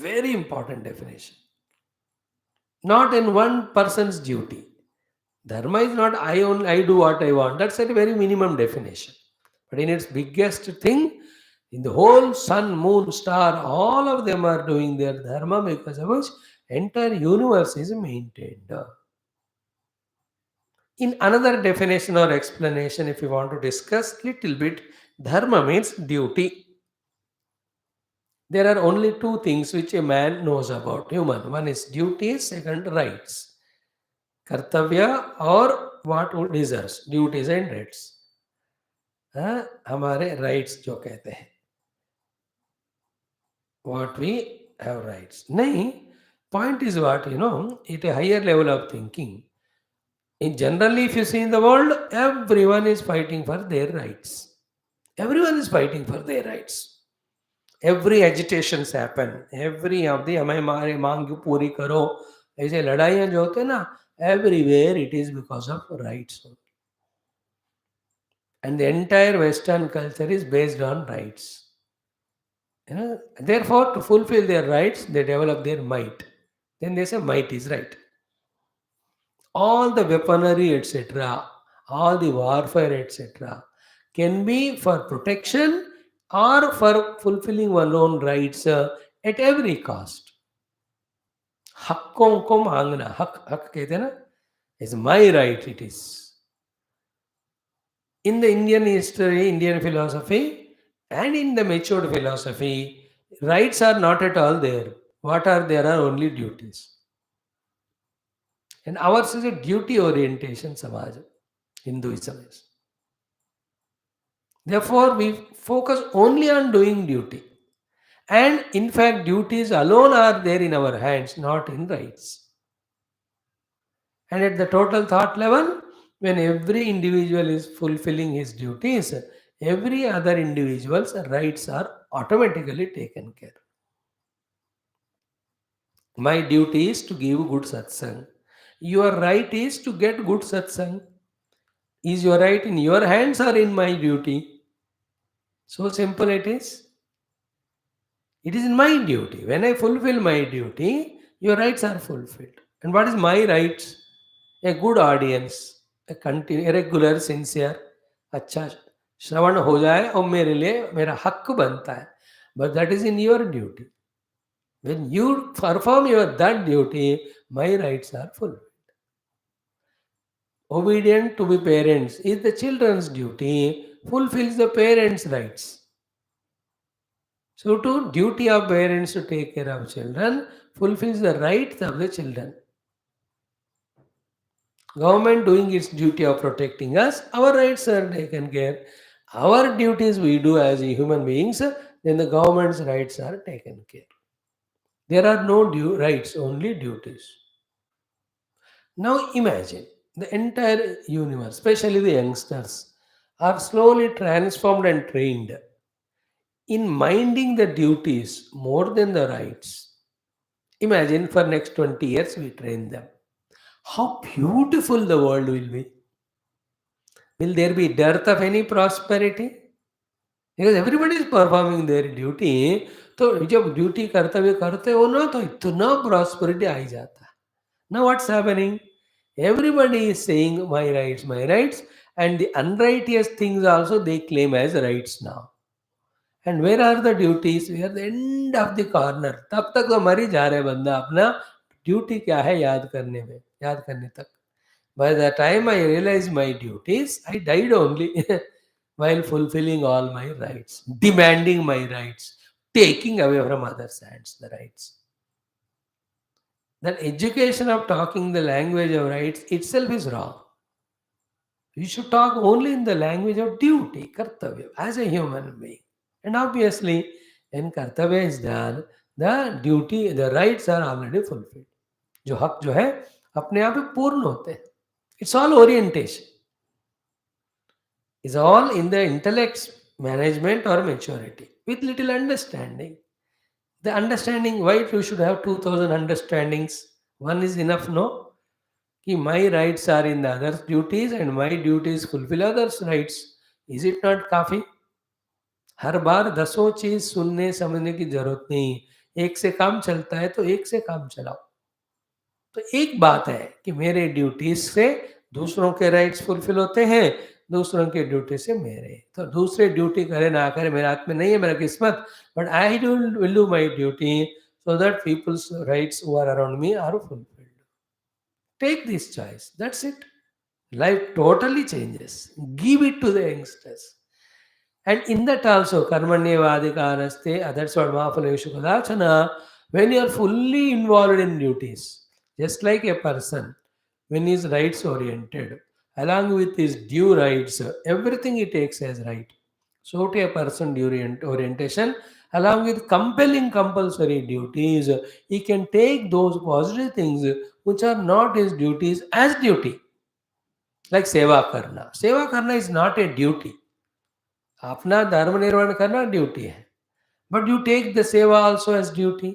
very important definition. Not in one person's duty. Dharma is not I do what I want. That's a very minimum definition. But in its biggest thing, in the whole sun, moon, star, all of them are doing their dharma, because of which entire universe is maintained. In another definition or explanation, if you want to discuss little bit, dharma means duty. There are only two things which a man knows about human. One is duty, second rights. Kartavya or what deserves, duties and rights. हमारे rights जो कहते हैं, what we have rights. नहीं, point is what, at a higher level of thinking. In generally, if you see in the world, everyone is fighting for their rights. Everyone is fighting for their rights. Every agitations happen. Every of the हमारी मांग पूरी करो, ऐसे लड़ाइयाँ जो होते हैं ना, everywhere it is because of rights. And the entire Western culture is based on rights. Therefore, to fulfill their rights, they develop their might. Then they say might is right. All the weaponry, etc., all the warfare, etc., can be for protection or for fulfilling one's own rights at every cost. हकों को मांगना, हक कहते हैं ना, is my right, it is. In the Indian history, Indian philosophy, and in the matured philosophy, rights are not at all there. What are there are only duties. And ours is a duty orientation samaj, Hinduism is. Therefore, we focus only on doing duty. And in fact, duties alone are there in our hands, not in rights. And at the total thought level, when every individual is fulfilling his duties, every other individual's rights are automatically taken care. My duty is to give good satsang. Your right is to get good satsang. Is your right in your hands or in my duty? So simple it is. It is in my duty. When I fulfill my duty, your rights are fulfilled. And what is my rights? A good audience, a regular, sincere, अच्छा श्रवण हो जाए और मेरे लिए मेरा हक बनता है. But that is in your duty. When you perform that duty, my rights are fulfilled. Obedient to be parents is the children's duty, fulfills the parents' rights. So, to duty of parents to take care of children fulfills the rights of the children. Government doing its duty of protecting us, our rights are taken care. Our duties we do as human beings, then the government's rights are taken care. There are no rights, only duties. Now imagine the entire universe, especially the youngsters, are slowly transformed and trained in minding the duties more than the rights. Imagine for next 20 years we train them. How beautiful the world will be. Will there be dearth of any prosperity? Because everybody is performing their duty. तो जब duty कर्तव्य करते हो ना, तो इतना prosperity आ ही जाता है. Now what's happening? Everybody is saying my rights, and the unrighteous things also they claim as rights now. And where are the duties? We are the end of the corner. तब तक तो मर ही जा रहे बंदा अपना ड्यूटी क्या है याद करने तक. By the time I realized my duties, I died only while fulfilling all my rights, demanding my rights, taking away from others' hands the rights. That education of talking the language of rights itself is wrong. You should talk only in the language of duty, kartavya, as a human being. And obviously, When kartavya is done, the duty, the rights are already fulfilled. जो हक जो है अपने आप में पूर्ण होते हैं. It's all orientation. It's all in the intellect's management or maturity with little understanding. The understanding, why you should have 2000 understandings? One is enough, no? Ki my rights are in the others' duties and my duties fulfill others' rights. Is it not काफी? हर बार दसों चीज सुनने समझने की जरूरत नहीं. एक से काम चलता है तो एक से काम चलाओ. तो एक बात है कि मेरे ड्यूटीज से दूसरों के राइट्स फुलफिल होते हैं, दूसरों के ड्यूटी से मेरे. तो दूसरे ड्यूटी करे ना करे मेरे हाथ में नहीं है, मेरा किस्मत. But I will do my duty so that people's rights who are around me are fulfilled. Take this choice. That's it. Life totally changes. Give it to the youngsters. And in that also, karmanyevadikaraste, that's what Mahaphalaveshu Kadachana, when you are fully involved in duties, just like a person, when he is rights oriented, along with his due rights, everything he takes as right. So to a person due orientation, along with compelling compulsory duties, he can take those positive things which are not his duties as duty. Like seva karna. Seva karna is not a duty. अपना धर्म निर्वहन करना duty है. But you take the seva also as duty.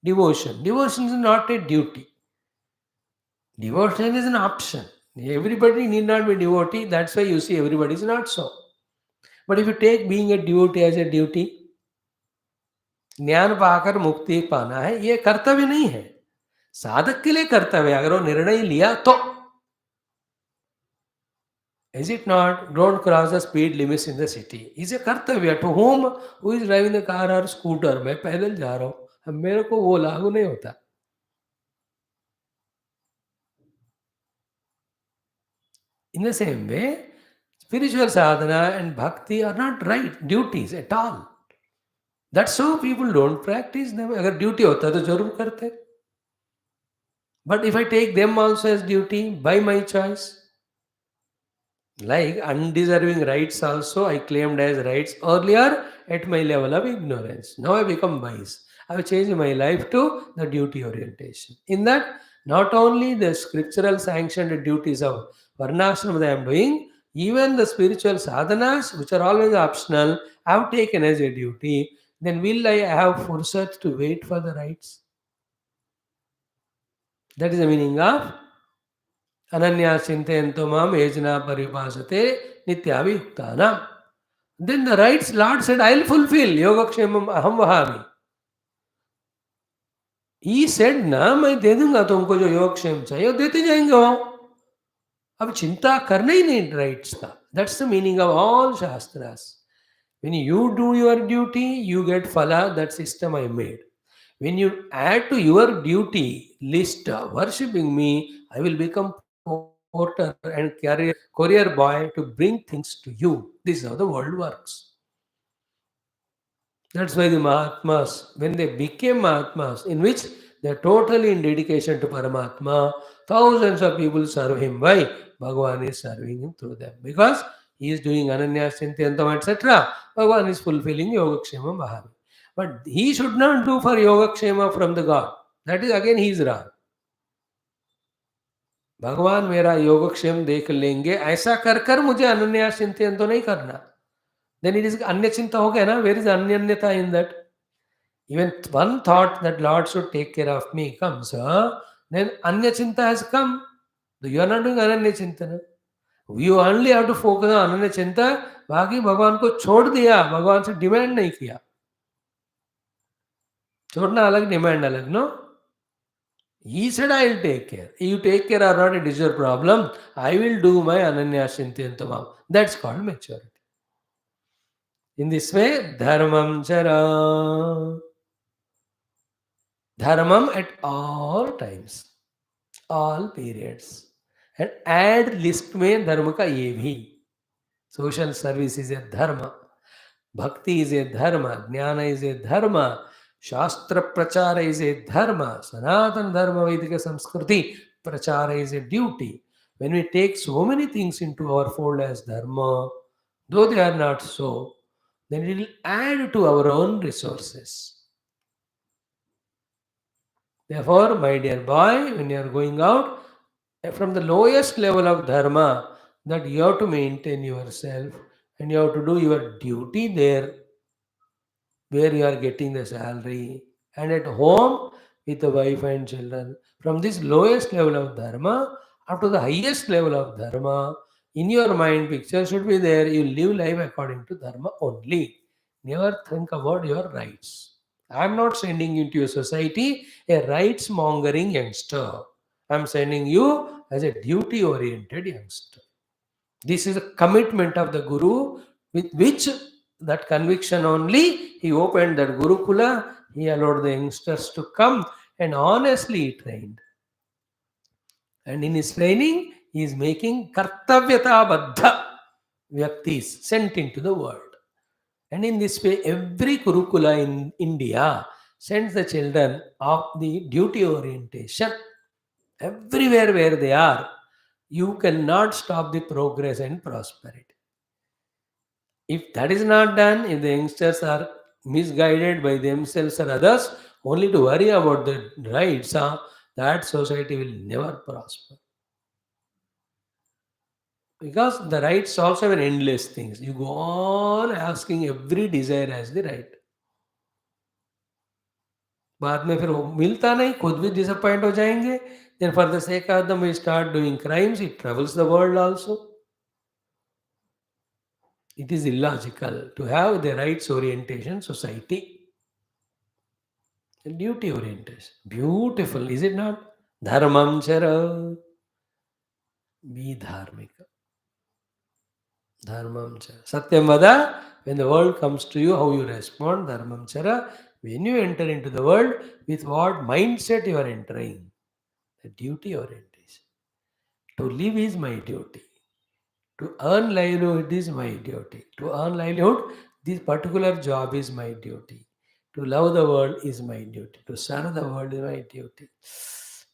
Devotion is not a duty. Devotion is an option. Everybody need not be devotee. That's why you see everybody is not so. But if you take being a devotee as a duty, ज्ञान पाकर मुक्ति पाना है, ये कर्तव्य नहीं है. साधक के लिए कर्तव्य. अगर वो निर्णय लिया तो, is it not? Don't cross the speed limits in the city. Is a कर्तव्य. To whom? Who is driving the car or scooter? मैं पैदल जा रहा हूँ, अब मेरे को वो लागू नहीं होता. In the same way, spiritual sadhana and bhakti are not right duties at all. That's how people don't practice them. अगर ड्यूटी होता तो जरूर करते. But if I take them also as duty by my choice, like undeserving rights also I claimed as rights earlier at my level of ignorance. Now I become wise. I have changed my life to the duty orientation. In that, not only the scriptural sanctioned duties of varnashram that I am doing, even the spiritual sadhanas, which are always optional, I have taken as a duty. Then will I have fursat to wait for the rights? That is the meaning of Ananya Chintayanto Mam Ejna Paripasate Nityaviyuktana. Then the rights Lord said, I will fulfill. Yogakshemam aham vahami. He said, ना मैं दे दूंगा तुमको जो योगक्षेम चाहिए देते जाएंगे वहां. अब चिंता करना ही नहीं राइट्स का. That's the meaning of all shastras. When you do your duty, you get phala. That system I made. When you add to your duty list worshipping me, I will become porter and courier boy to bring things to you. This is how the world works. That's why the Mahatmas, when they became Mahatmas, in which they are totally in dedication to Paramatma, thousands of people serve him. Why? Bhagavan is serving him through them. Because he is doing Ananya Chintayantam, etc. Bhagavan is fulfilling Yogakshema Mahavi. But he should not do for Yogakshema from the God. That is again he is wrong. भगवान मेरा योगक्षेम देख लेंगे ऐसा कर कर मुझे अनन्या चिंतन तो नहीं करना. Then it is अन्य चिंता हो गया ना. Where is अन्यन्यता in that? Even one thought that Lord should take care of me comes, then anya chinta has come. You are not doing ananya chintana. You only have to focus on ananya chinta. बाकी भगवान को छोड़ दिया, भगवान से demand नहीं किया. छोड़ना अलग, डिमांड अलग. No, he said I will take care. You take care or not, it is your problem. I will do my ananya chintantam. That's called maturity. In this way, dharmam chara. Dharmam at all times, all periods. And add list में धर्म का ये भी. Social service is a dharma. Bhakti is a dharma. Jnana is a dharma. Shastra prachara is a dharma. Sanatana dharma Vedika Samskruti prachara is a duty. When we take so many things into our fold as dharma, though they are not so, then it will add to our own resources. Therefore, my dear boy, when you are going out, from the lowest level of dharma, that you have to maintain yourself and you have to do your duty there where you are getting the salary, and at home with the wife and children. From this lowest level of dharma up to the highest level of dharma, in your mind picture should be there. You live life according to dharma only. Never think about your rights. I am not sending you into a society a rights mongering youngster. I am sending you as a duty oriented youngster. This is a commitment of the Guru, with which that conviction only he opened that Gurukula, he allowed the youngsters to come and honestly he trained. And in his training, he is making kartavyata baddha vyaktis sent into the world. And in this way, every Gurukula in India sends the children of the duty orientation. Everywhere where they are, you cannot stop the progress and prosperity. If that is not done, if the youngsters are misguided by themselves or others, only to worry about the rights, that society will never prosper. Because the rights also have endless things. You go on asking every desire as the right. बाद में फिर वो मिलता नहीं, खुद भी disappoint हो जाएंगे. Then for the sake of them we start doing crimes, it troubles the world also. It is illogical to have the rights orientation society. Duty orientation. Beautiful, is it not? Dharmam chara. Be dharmika. Dharmam chara. Satyam vada. When the world comes to you, how you respond. Dharmam chara. When you enter into the world, with what mindset you are entering. The duty orientation. To live is my duty. To earn livelihood is my duty. To earn livelihood, this particular job is my duty. To love the world is my duty. To serve the world is my duty.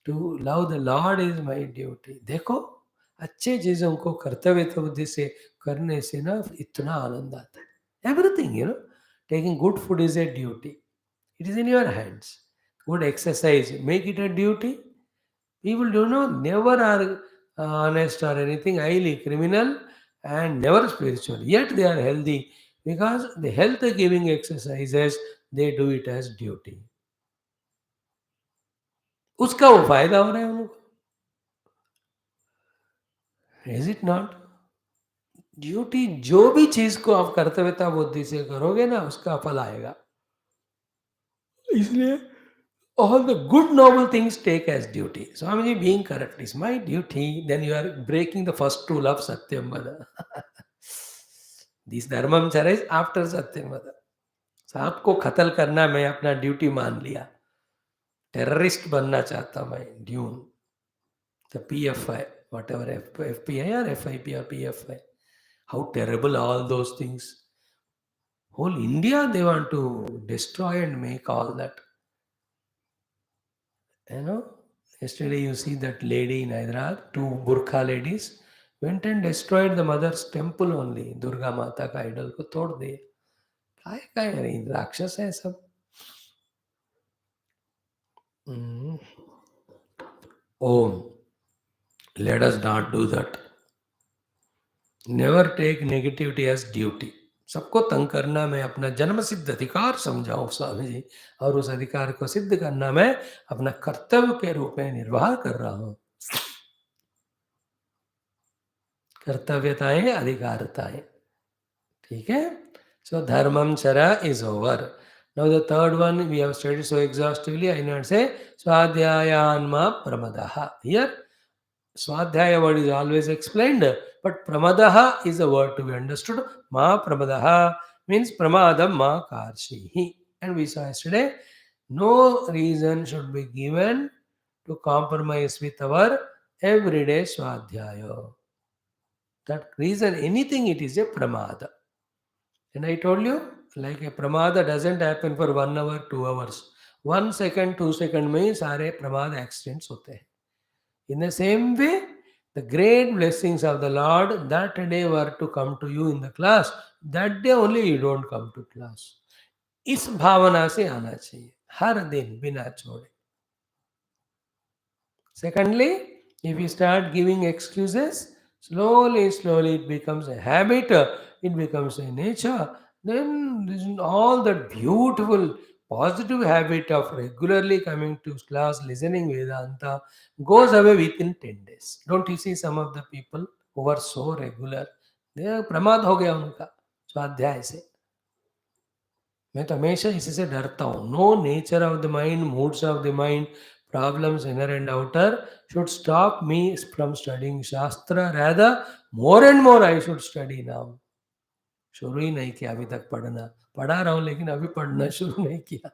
To love the Lord is my duty. देखो अच्छे चीज़ों को कर्तव्य बुद्धि से करने से ना इतना आनंद आता है. Everything, taking good food is a duty. It is in your hands. Good exercise, make it a duty. People do not never are honest or anything, highly criminal and never spiritual. Yet they are healthy because the health giving exercises they do it as duty. उसका वो फायदा हो रहा है उनको. Is it not? Duty जो भी चीज को आप कर्तव्यता बुद्धि से करोगे ना उसका फल आएगा. इसलिए all the good noble things take as duty. Swamiji, being correct is my duty. Then you are breaking the first rule of Satyam Vada. This Dharmam Chara is after Satyam Vada. सांप को कत्ल करना मैं अपना duty मान लिया. Terrorist बनना चाहता मैं. Dune the PFI, whatever FPI or FIP or PFI. How terrible all those things. Whole India they want to destroy and make all that. Yesterday you see that lady in Hyderabad, two Burkha ladies went and destroyed the mother's temple only. Durga Mata का idol को तोड़ दिए. काय है राक्षस है सब. Om. Let us not do that. Never take negativity as duty. सबको तंग करना मैं अपना जन्म सिद्ध अधिकार समझाऊं स्वामी जी, और उस अधिकार को सिद्ध करना मैं अपना कर्तव्य के रूप में निर्वाह कर रहा हूं. कर्तव्यताएं अधिकारताएं. ठीक है. So dharmam chara is over. Now the third one we have studied so exhaustively. I not say swadhyayanma pramadaha. Here swadhyaya word is always explained, but pramadaha is a word to be understood. Ma pramadaha means pramadam ma karshihi. And we saw yesterday, no reason should be given to compromise with our everyday swadhyaya. That reason, anything it is a pramada. And I told you, like a pramada doesn't happen for 1 hour, 2 hours. 1 second, 2 second में सारे प्रमाद accidents होते हैं. In the same way, The great blessings of the Lord that day were to come to you in the class. That day only you don't come to class. इस भावना से आना चाहिए हर दिन बिना छोड़े. Secondly, if you start giving excuses, slowly it becomes a habit, it becomes a nature. Then this is all that beautiful positive habit of regularly coming to class, listening Vedanta goes away within 10 days. Don't you see some of the people who are so regular? They are प्रमाद हो गया उनका स्वाध्याय से. मैं तो हमेशा इसी से डरता हूँ. No nature of the mind, moods of the mind, problems inner and outer should stop me from studying shastra. Rather more and more I should study now. शुरू ही नहीं किया अभी तक पढ़ना. पढ़ा रहा हूँ लेकिन अभी पढ़ना शुरू नहीं किया.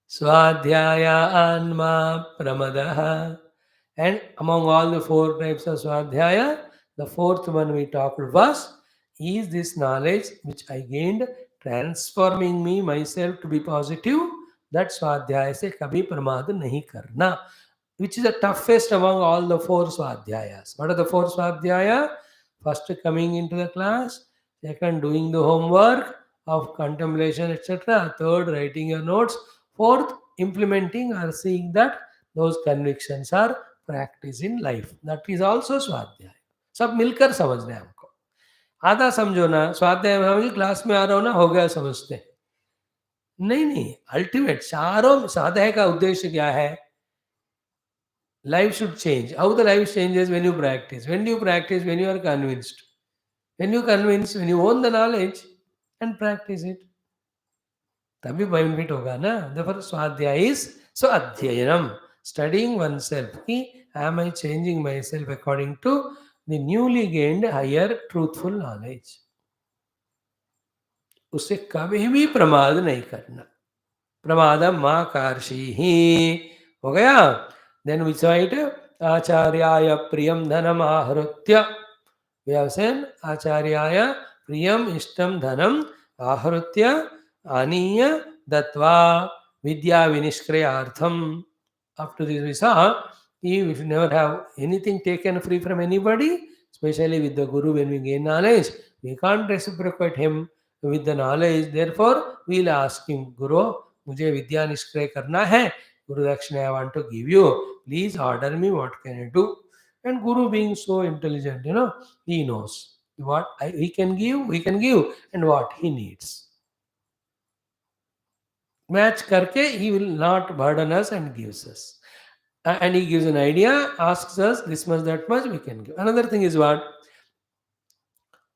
Swadhyaya Anma Pramadaha. And among all the four types of Swadhyaya, the fourth one we talked was, is this knowledge which I gained transforming me myself to be positive? That Swadhyaya se kabhi pramad nahi karna. Which is the toughest among all the four Swadhyayas. What are the four Swadhyaya? First, coming into the class. Second, doing the homework of contemplation, etc. Third, writing your notes. Fourth, implementing or seeing that those convictions are practiced in life. That is also स्वाध्याय. सब मिलकर समझना है हमको. आधा समझो ना, स्वाध्याय में हम क्लास में आ रहा हो ना, हो गया समझते हैं. नहीं, अल्टीमेट चारों स्वाध्याय का उद्देश्य क्या है? Life should change. How the life changes when you practice? When you practice, when you are convinced. When you convince, when you own the knowledge and practice it. तभी बेनिफिट होगा ना. Therefore, स्वाध्याय is so अध्ययनम, studying oneself. कि am I changing myself according to the newly gained higher truthful knowledge? उससे कभी भी प्रमाद नहीं करना. प्रमादम माँ कार्षी ही हो गया. Then we cite आचार्याय Priyam Dhanam आहृत्य. We have said आचार्याय प्रियम इष्टम धनम आहृत्य आनीय दत्वा vidya vinishkrayartham. Up to this we saw, we should never have anything taken free from anybody, especially with the Guru. When we gain knowledge, we can't reciprocate him with the knowledge. Therefore, we'll ask him, Guru, मुझे विद्या निष्क्रय करना है, Guru Dakshina I want to give you, please order me, what can I do? And Guru being so intelligent, he knows what he can give, and what he needs. Match karke, he will not burden us and gives us. And he gives an idea, asks us this much, that much, we can give. Another thing is what?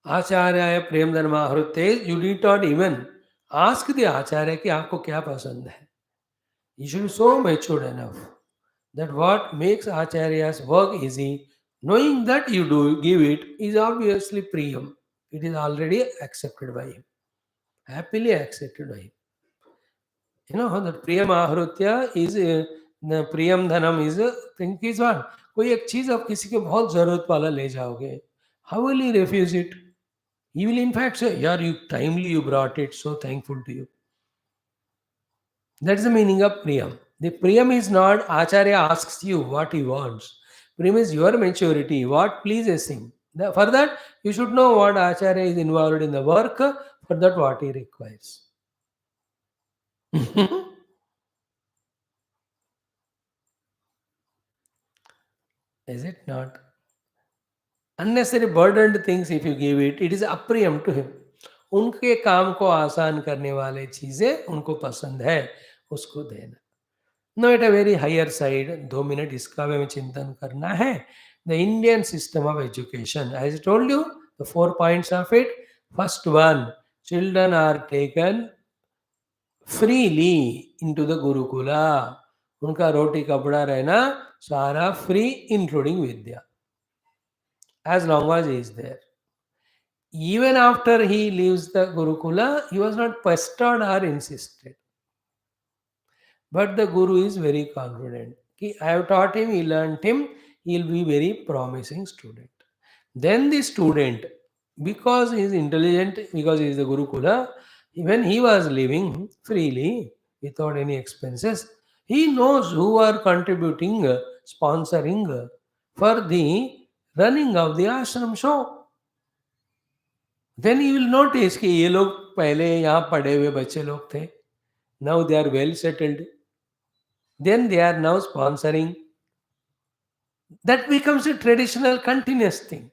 Acharyaya Prem Dharma Hrute, you need not even ask the Acharya ki aapko kya pasand hai. You should be so matured enough that what makes Acharya's work easy, knowing that you do give it, is obviously Priyam. It is already accepted by him. Happily accepted by him. That Priyam Ahrutya is Priyam Dhanam is think is one. कोई एक चीज आप किसी के बहुत जरूरत वाला ले जाओगे, how will he refuse it? He will in fact say यार you timely you brought it, so thankful to you. That is the meaning of priyam. The priyam is not acharya asks you what he wants. Priyam is your maturity, what pleases him. For that, you should know what Acharya is involved in the work, for that what he requires. Is it not? Unnecessary burdened things, if you give it, it is apriyam to him. उनके काम को आसान करने वाले चीजें उनको पसंद है, उसको देना. No at a very higher side, 2 minute इसका हमें चिंतन करना है. The Indian system of education, as I told you, the 4 points of it. First one, children are taken freely into the Gurukula. उनका रोटी कपड़ा रहना सारा free, including Vidya, as long as he is there. Even after he leaves the Gurukula, he was not pestered or insisted. But the Guru is very confident. I have taught him, he learnt him, he will be very promising student. Then the student, because he is intelligent, because he is the Gurukula, when he was living freely, without any expenses, he knows who are contributing sponsoring for the running of the ashram show. Then you will notice कि ये लोग पहले यहाँ पढ़े हुए बच्चे लोग थे. Now they are well settled. Then they are now sponsoring. That becomes a traditional continuous thing.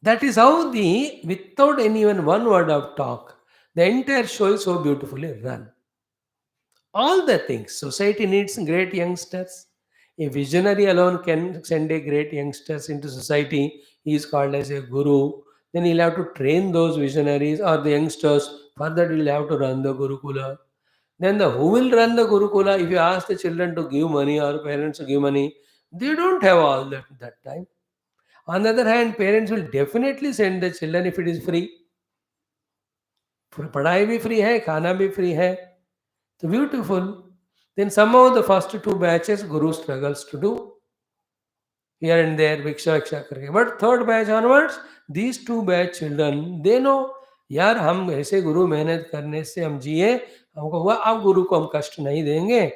That is how without even one word of talk, the entire show is so beautifully run. All the things. Society needs great youngsters. A visionary alone can send a great youngsters into society. He is called as a guru. Then he'll have to train those visionaries or the youngsters. Further, he'll have to run the Gurukula. Then who will run the Gurukula? If you ask the children to give money or parents to give money, they don't have all that time. On the other hand, parents will definitely send the children if it is free. पढ़ाई भी free है, खाना भी free है. So beautiful. Then somehow the first two batches Guru struggles to do here and there, viksha करके. But third batch onwards, these two batch children, they know यार हम ऐसे गुरु मेहनत करने से हम जिए, हमको हुआ अब गुरु को हम कष्ट नहीं देंगे.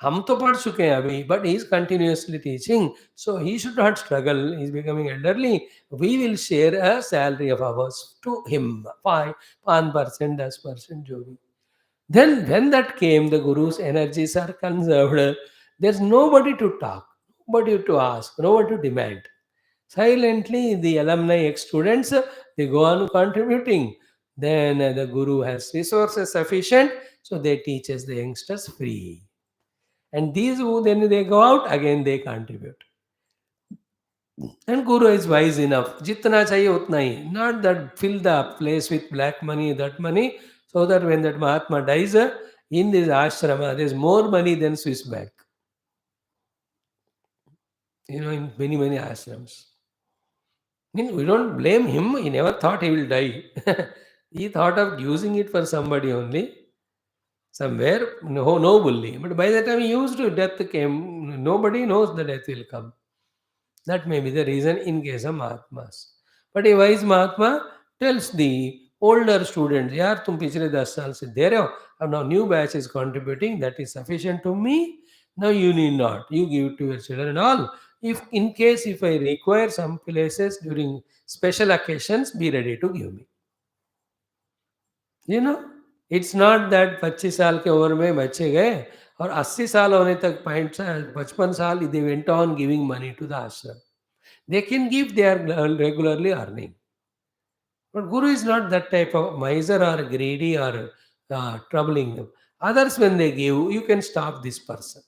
हम तो पढ़ चुके हैं अभी, but he is continuously teaching, so he should not struggle. He is becoming elderly. We will share a salary of ours to him, 5% 10% जो भी. Then, when that came, the Guru's energies are conserved. There's nobody to talk, nobody to ask, nobody to demand. Silently, the alumni ex-students, they go on contributing. Then the Guru has resources sufficient, so they teaches the youngsters free. And these who then they go out, again they contribute. And Guru is wise enough. Jitna chahiye utna hi. Not that fill the place with black money, that money, so that when that Mahatma dies, in this ashrama, there's more money than Swiss bank. In many, many ashrams. We don't blame him. He never thought he will die. He thought of using it for somebody only. Somewhere, no, nobly. But by the time he used to, death came. Nobody knows the death will come. That may be the reason in case of Mahatmas. But a wise Mahatma tells the older students, यार तुम पिछले 10 साल से दे रहे हो, अब now new batch is contributing, that is sufficient to me. Now you need not. You give it to your children and all. If in case if I require some places during special occasions, be ready to give me. It's not that 25 साल के उम्र में बच्चे गए और 80 साल होने तक 55 साल they went on giving money to the ashram. They can give, they are regularly earning. But Guru is not that type of miser or greedy or troubling them. Others, when they give, you can stop this person.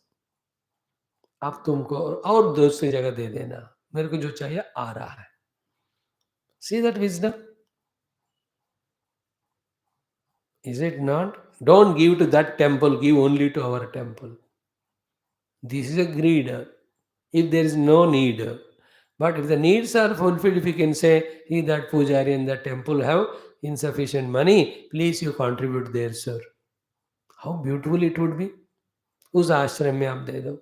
अब तुमको और दूसरी जगह दे देना, मेरे को जो चाहिए आ रहा है. See that wisdom? Is it not? Don't give to that temple, give only to our temple. This is a greed. If there is no need. But if the needs are fulfilled, if you can say, he that pujari in that temple have insufficient money, please you contribute there, sir. How beautiful it would be. उस आश्रम में आप दे दो.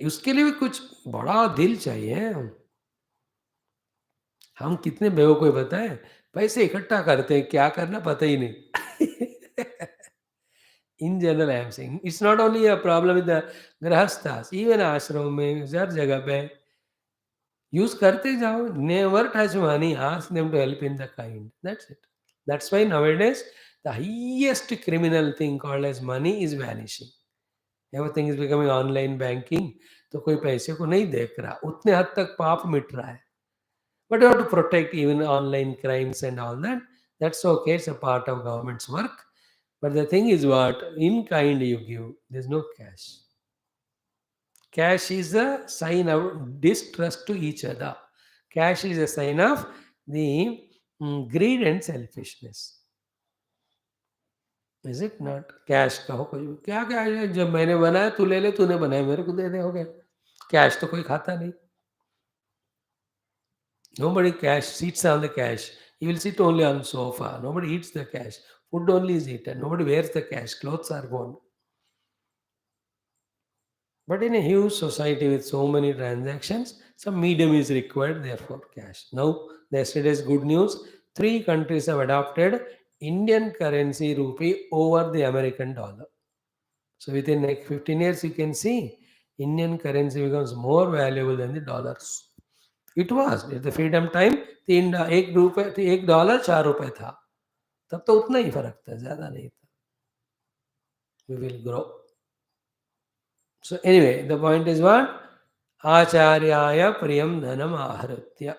उसके लिए भी कुछ बड़ा दिल चाहिए. हम कितने बेवकूफ बताएं, पैसे इकट्ठा करते हैं, क्या करना पता ही नहीं. In general, I am saying it's not only a problem with the grahasthas, even ashram में हर जगह पे use करते जाओ. Never touch money. Ask them to help in the kind. That's it. That's why nowadays the highest criminal thing called as money is vanishing. Everything is becoming online banking. तो कोई पैसे को नहीं देख रहा. उतने हद तक पाप मिट रहा है. But you have to protect even online crimes and all that. That's okay. It's a part of government's work. But the thing is what? In kind you give. There's no cash. Cash is a sign of distrust to each other. Cash is a sign of the greed and selfishness. Is it not? Cash कहो कोई क्या क्या है, जब मैंने बनाया तू ले ले, तूने बनाया मेरे को दे दे, हो गया. कैश तो कोई खाता नहीं. Nobody cash sits on the cash. He will sit only on sofa. Nobody eats the cash. Food only is eaten. Nobody wears the cash. Clothes are gone. But in a huge society with so many transactions, some medium is required, therefore cash. Now, yesterday's good news, 3 countries have adopted Indian currency rupee over the American dollar. So within like 15 years, you can see Indian currency becomes more valuable than the dollars. It was at the freedom time 1 रुपये 1 dollar 4 रुपये था. तब तो उतना ही फर्क था, ज़्यादा नहीं था. We will grow. So anyway, the point is what? Acharyaya priyam dhanam aharitya.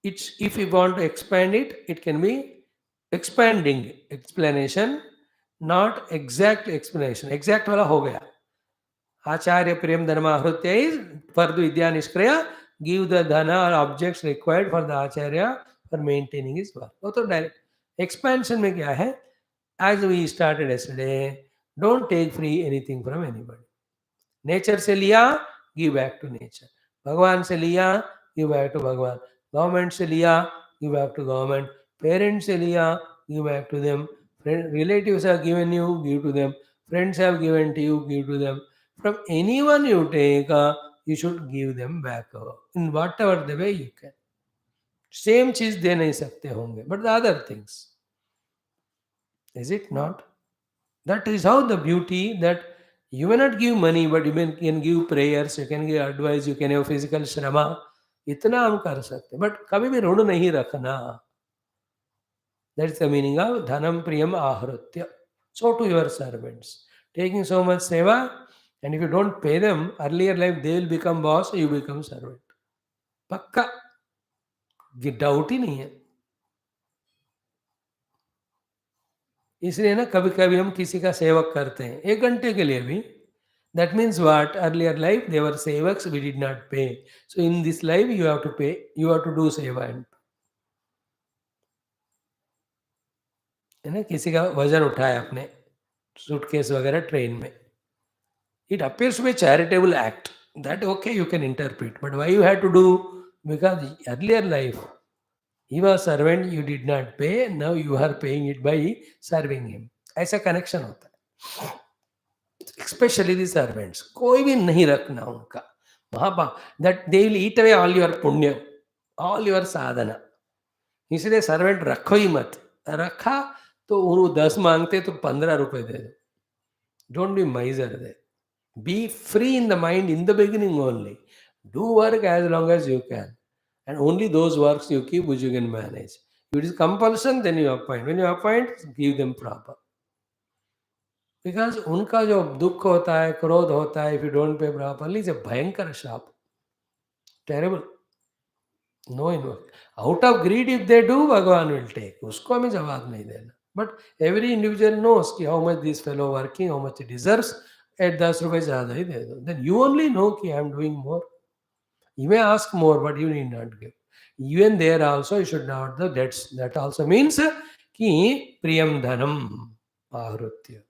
It's, if you want to expand it, it can be expanding explanation, not exact explanation. Exact वाला हो गया. Acharya priyam dhanam aharitya is Pardu Vidya Nishkraya, give the dhana or objects required for the Acharya for maintaining his work. वो तो direct. Expansion में क्या है? As we started yesterday, don't take free anything from anybody. Nature से लिया, give back to nature. भगवान से लिया, give back to Bhagwan. Government से लिया, give back to government. Parents से लिया, give back to them. Relatives have given you, give to them. Friends have given to you, give to them. From anyone you take, you should give them back in whatever the way you can. Same चीज दे नहीं सकते होंगे, but the other things, is it not? That is how the beauty, that you may not give money, but you can give prayers, you can give advice, you can have physical shrama. इतना हम कर सकते, but कभी भी ऋण नहीं रखना. That's the meaning of dhanam priyam aharitya. So to your servants, taking so much seva, and if you don't pay them, earlier life they will become boss, you become servant. पक्का, ये doubt ही नहीं है. इसलिए ना कभी कभी हम किसी का सेवक करते हैं 1 घंटे के लिए भी. That means what? Earlier life they were sevaks, we did not pay. So in this life you have to pay, you have to do seva. है ना, किसी का वजन उठाया अपने सूटकेस वगैरह ट्रेन में. It appears to be a charitable act. That okay, you can interpret. But why you had to do? Because earlier life, he was servant, you did not pay. Now you are paying it by serving him. ऐसा connection होता है. Especially the servants. कोई भी नहीं रखना उनका. महापाप. That they will eat away all your punya, all your sadhana. इसलिए सर्वेंट रखो ही मत. रखा तो वो 10 मांगते तो 15 रुपए दे दो. Don't be miser there. Be free in the mind in the beginning only. Do work as long as you can. And only those works you keep which you can manage. If it is compulsion, then you appoint. When you appoint, give them proper. Because उनका जो दुख होता है, क्रोध होता है, if you don't pay properly, it's a भयंकर शाप. Terrible. No invoke. Out of greed, if they do, Bhagavan will take. उसको हमें जवाब नहीं देना. But every individual knows कि how much this fellow working, how much he deserves. At 10 रुपए ज़्यादा ही दे दो. Then you only know कि I am doing more. You may ask more, but you need not give. Even there also, you should not the debts. That also means कि priyam dhanam ahrutya.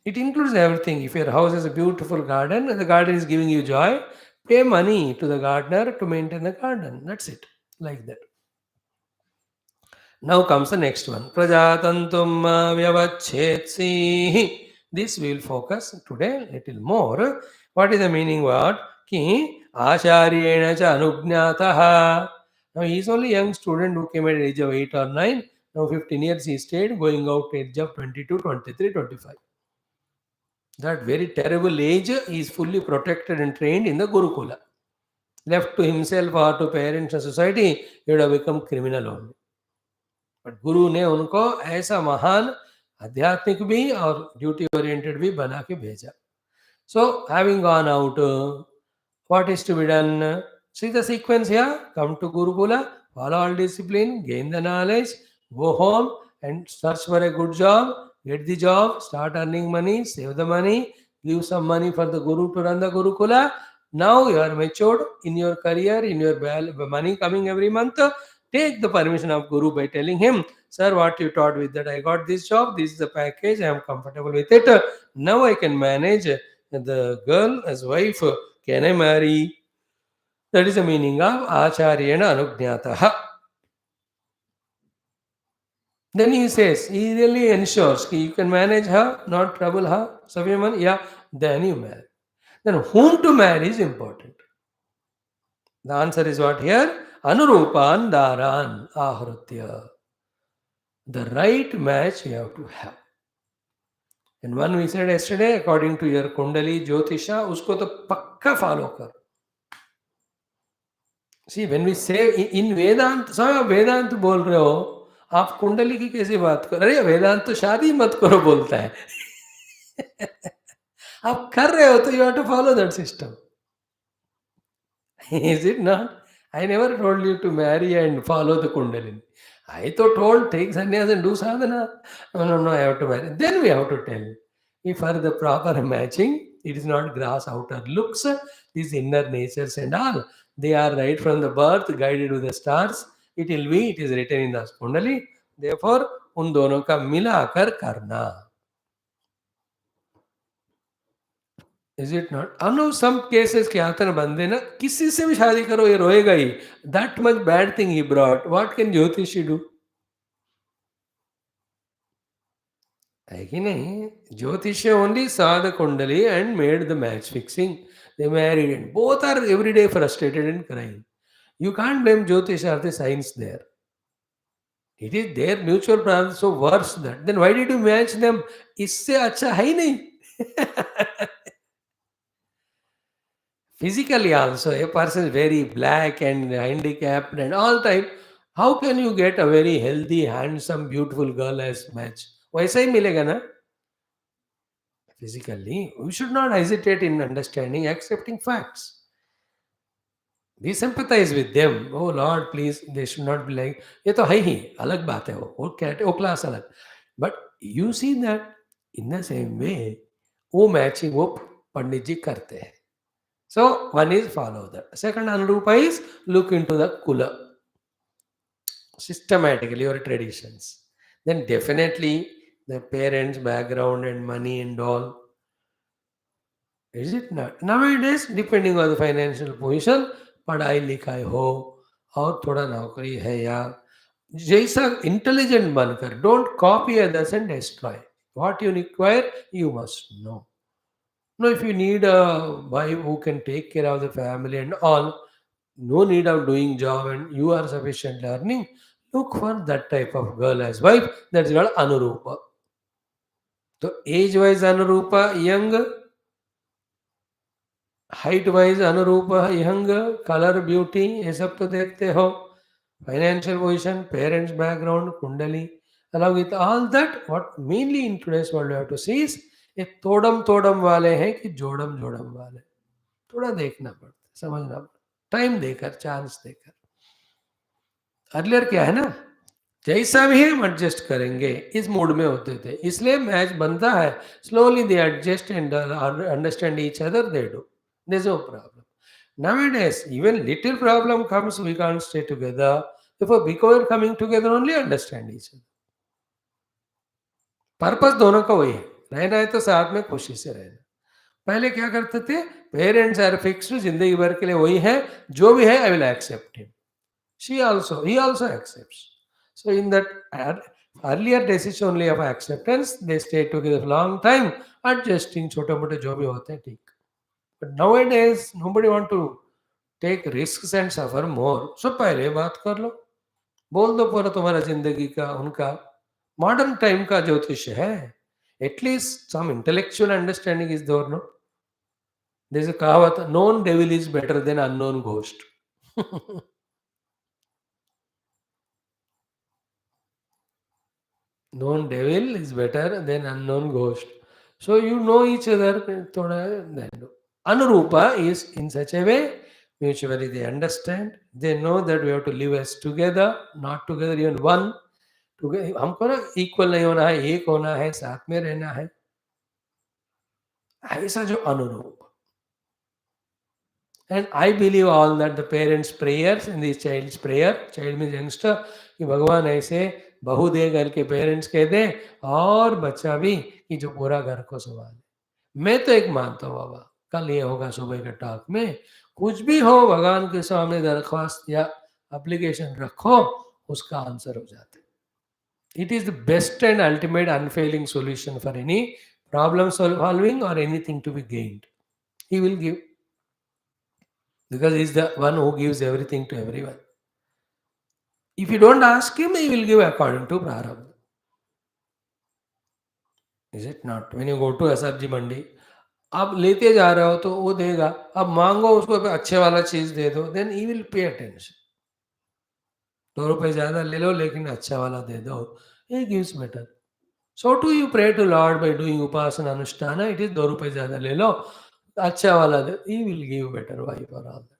It includes everything. If your house has a beautiful garden, and the garden is giving you joy, pay money to the gardener to maintain the garden. That's it. Like that. Now comes the next one. Prajatantum vyavachetsi. This we will focus today a little more. What is the meaning? What? Ki Asharyena cha anugnataha. Now he is only a young student who came at the age of 8 or 9. Now 15 years he stayed, going out at the age of 22, 23, 25. That very terrible age, he is fully protected and trained in the Gurukula. Left to himself or to parents and society, he would have become criminal only. But गुरु ने उनको ऐसा महान आध्यात्मिक भी और duty oriented भी बना के भेजा. So having gone out, what is to be done? See the sequence here. Come to gurukula, follow all discipline, gain the knowledge, go home and search for a good job, get the job, start earning money, save the money, give some money for the guru to run the gurukula. Now you are matured in your career, in your money coming every month. Take the permission of Guru by telling him, sir, what you taught with that, I got this job, this is the package, I am comfortable with it. Now I can manage the girl as wife. Can I marry? That is the meaning of Acharyena Anugnataha. Then he says, he really ensures that you can manage her, not trouble her. Savyaman, yeah, then you marry. Then whom to marry is important. The answer is what here? Anurupan Daran Ahrutya. The right match you have to have. And one we said yesterday, according to your Kundali Jyotisha, usko to pakka follow kar. See, when we say in वेदांत, सब आप वेदांत बोल रहे हो, आप कुंडली की कैसे बात कर, अरे वेदांत तो शादी मत करो बोलता है. आप कर रहे हो तो you have to follow that system. Is it not? I never told you to marry and follow the Kundalini. I thought told take sannyas and do sadhana. No, no, no, I have to marry. Then we have to tell. If for the proper matching, it is not grass outer looks, these inner natures and all. They are right from the birth, guided with the stars. It is written in the Kundali. Therefore, उन दोनों का मिलाकर करना. Is it not? अब know some cases क्या होता है ना, बंदे ना किसी से भी शादी करो ये रोएगा ही. That much bad thing he brought. What can jyotishi do? है कि नहीं? Jyotish only saw the kundali and made the match fixing. They married and both are every day frustrated and crying. You can't blame Jyotish or the science there. It is their mutual problem, so worse that. Then why did you match them? इससे अच्छा है ही नहीं. Physically also, a person is very black and handicapped and all type. How can you get a very healthy, handsome, beautiful girl as match? वैसा ही मिलेगा ना. Physically, we should not hesitate in understanding, accepting facts. We sympathize with them. Oh Lord, please, they should not be like, ये तो है ही, अलग बात है वो कैट वो क्लास अलग. But you see that in the same way, वो मैचिंग वो पंडित जी करते हैं. So one is follow that. Second anurupa is look into the kula systematically or traditions. Then definitely the parents' background and money and all. Is it not? Nowadays, depending on the financial position, पढ़ाई लिखाई हो और थोड़ा नौकरी है या जैसा intelligent बनकर, don't copy others and destroy. What you require you must know. No, if you need a wife who can take care of the family and all, no need of doing job and you are sufficient earning, look for that type of girl as wife. That's called anurupa. So age wise anurupa young, height wise anurupa young, color beauty ये सब तो देखते हो. Financial position, parents background, kundali. Along with all that, what mainly in today's world you have to see is ये तोड़म तोड़म वाले हैं कि जोड़म जोड़म वाले. थोड़ा देखना पड़ता है, समझना पड़ता, टाइम देकर, चांस देकर. अर्लियर क्या है ना, जैसा भी है हम एडजस्ट करेंगे, इस मूड में होते थे, इसलिए मैच बनता है. Slowly they adjust and understand each other, they do. There is no problem. Nowadays, even little problem comes, we can't stay together. Therefore, because coming together only understand each other. Purpose दोनों का वही है, रहना है तो साथ में खुशी से रहना. पहले क्या करते थे, पेरेंट्स आर फिक्स्ड, जिंदगी भर के लिए वही है, जो भी है I will accept him. He also accepts. So in that earlier decision only of acceptance, they stay together for long time, adjusting छोटे मोटे जो भी होते हैं ठीक. But nowadays nobody want to take risks and suffer more. So पहले बात कर लो, बोल दो पूरा तुम्हारा जिंदगी का उनका. मॉडर्न टाइम का ज्योतिष है. At least some intellectual understanding is there. No, there is a kahavat, known devil is better than unknown ghost. Known devil is better than unknown ghost. So you know each other. thoda then do. Anurupa is in such a way, mutually they understand. They know that we have to live as together, not together, even one. Together, हमको ना equal नहीं होना है, एक होना है, साथ में रहना है. ऐसा जो अनुरूप. And I believe all that the parents' prayers and the child's prayer, child means youngster, कि भगवान ऐसे बहू दे घर के पेरेंट्स कह दें और बच्चा भी कि जो पूरा घर को संभाले. मैं तो एक मानता हूँ बाबा, कल ये होगा सुबह के टॉक में, कुछ भी हो भगवान के सामने दरख्वास्त या एप्लीकेशन रखो, उसका आंसर हो जाता है. It is the best and ultimate unfailing solution for any problem solving or anything to be gained. He will give, because he is the one who gives everything to everyone. If you don't ask him, he will give according to prarabdha. Is it not? When you go to sabzi mandi, आप लेते जा रहे हो तो वो देगा, अब मांगो उसको अच्छे वाला चीज दे दो, then he will pay attention. 2 रुपए ज्यादा ले लो लेकिन अच्छा वाला दे दो, he gives better. So too you pray to Lord by doing upasana anushtana, it is 2 रुपए ज्यादा ले लो, अच्छा वाला दे, he will give better wife or all that.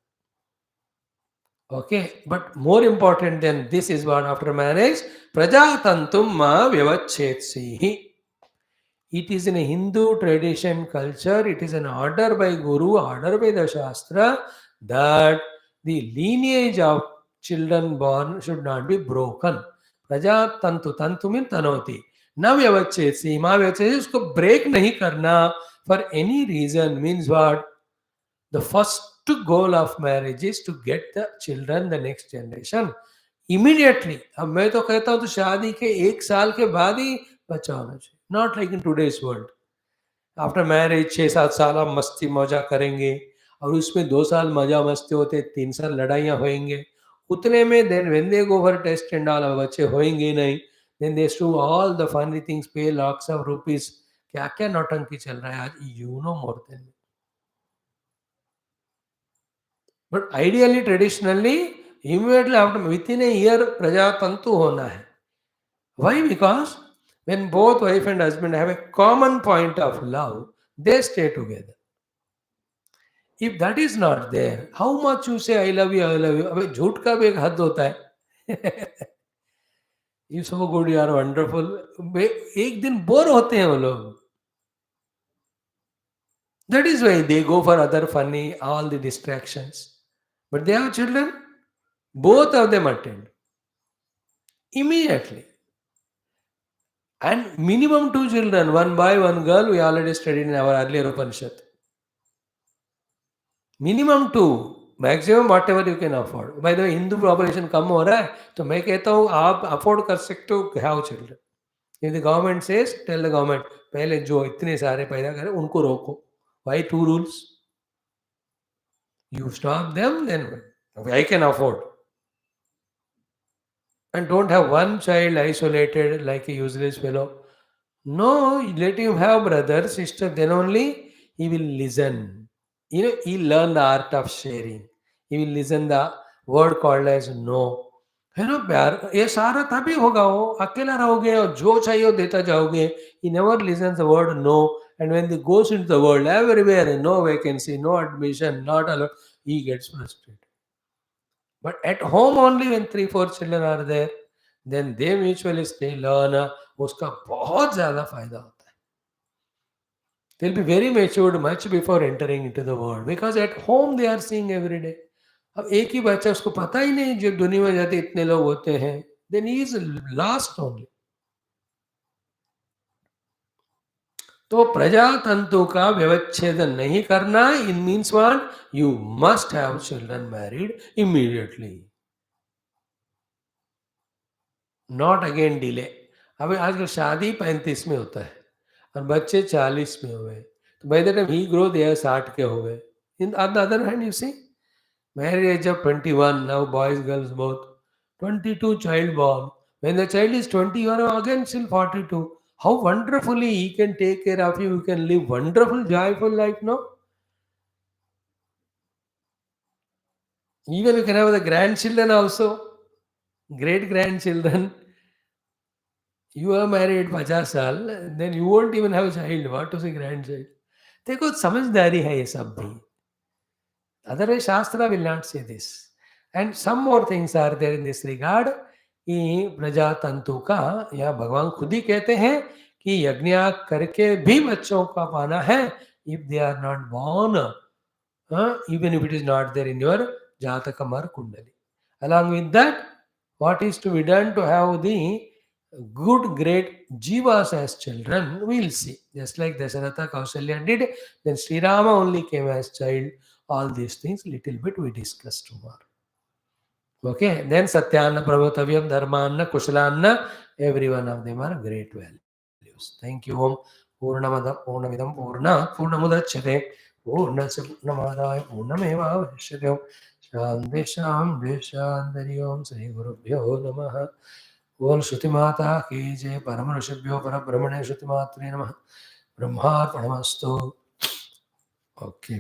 Okay, but more important than this is what after marriage, prajatantum ma vyavachetsi. It is in a Hindu tradition culture, it is an order by Guru, order by the Shastra, that the lineage of children born should not be broken. Praja tantu, tantu means tanoti. Na vyavachetsi, ma vyavachetsi, usko break nahi karna for any reason, means what? The first goal of marriage is to get the children, the next generation. Immediately, अब मैं तो कहता हूँ तो शादी के 1 साल के बाद ही बच्चा होना चाहिए, not like in today's world. After marriage 6-7 साल आप मस्ती मजा करेंगे और उसमें 2 साल मजा मस्ती होते, 3 साल लड़ाइयाँ होंगे, उतने में then when they go for test and all, बच्चे होंगे नहीं, then they do all the funny things, pay lakhs of rupees, क्या क्या नौटंकी चल रहा है आज, you know more than. But ideally traditionally immediately after within a year प्रजातंतु होना है। Why? Because when both wife and husband have a common point of love, they stay together. If that is not there, how much you say I love you, I love you, अबे झूठ का भी एक हद होता है। You so good, you are wonderful, एक दिन बोर होते हैं वो लोग। That is why they go for other funny, all the distractions. But they have children, both of them attend immediately. And minimum 2 children, one boy, one girl, we already studied in our earlier Upanishad. Minimum 2, maximum whatever you can afford. By the way, Hindu population कम हो रहा है, तो मैं कहता हूँ आप afford कर सकते हो, have children. If the government says, tell the government, पहले जो इतने सारे पैदा करें उनको रोको. Why 2 rules? You stop them, then I can afford. And don't have one child isolated like a useless fellow. No, let him have brother, sister, then only he will listen. You know, he'll learn the art of sharing. He will listen the word called as no. है ना प्यार, ये सारा तभी होगा, वो अकेला रहोगे और जो चाहिए वो देता जाओगे. He never listens the word no, and when he goes into the world, everywhere no vacancy, no admission, not allowed, he gets frustrated. But at home only when 3-4 children are there, then they mutually stay learn, उसका बहुत ज़्यादा फायदा होता है. They'll be very matured much before entering into the world, because at home they are seeing every day. अब एक ही बच्चा, उसको पता ही नहीं जब दुनिया में जाते इतने लोग होते हैं, then he is lost only. तो प्रजातंतु का व्यवच्छेदन नहीं करना, in means what, you must have children married immediately, not again delay. अभी आजकल शादी 35 में होता है और बच्चे 40 में हुए, तो by the time he grow they 60 के हो गए. In on the other hand you see, marriage age of 21, now boys girls both, 22 child born. When the child is 20, you are again still 42. How wonderfully he can take care of you, you can live wonderful joyful life, no? Even you can have the grandchildren also, great grandchildren. You are married 50 साल, then you won't even have a child, what to say grandchild. देखो समझदारी है ये सब भी. Otherwise, Shastra will not say this. And some more things are there in this regard. कि प्रजातंतु का, या भगवान खुद ही कहते हैं कि यज्ञ करके भी बच्चों का पाना है, if they are not born, even if it is not there in your Jatakam or Kundali. Along with that, what is to be done to have the good, great jivas as children, we will see. Just like Dasharatha Kausalya did, then Sri Rama only came as child. All these things, little bit we discuss tomorrow. Okay, then Satyanna, Prabhatavyam, Dharmanna, Kushalanna, every one of them are great values. Thank you. Om Purnamada, Purnamidam, Purna, Purnamudachate, Purnasya Purnamadaya, Purnameva, Vishyam, Shandesham, Deshandariom, Sri Gurubhyo Namaha. बोल श्रुति माता की जय। परम ऋषिभ्यो पर ब्रह्मणे श्रुति मात्रे नमः। ब्रह्मार्पणमस्तु। Okay.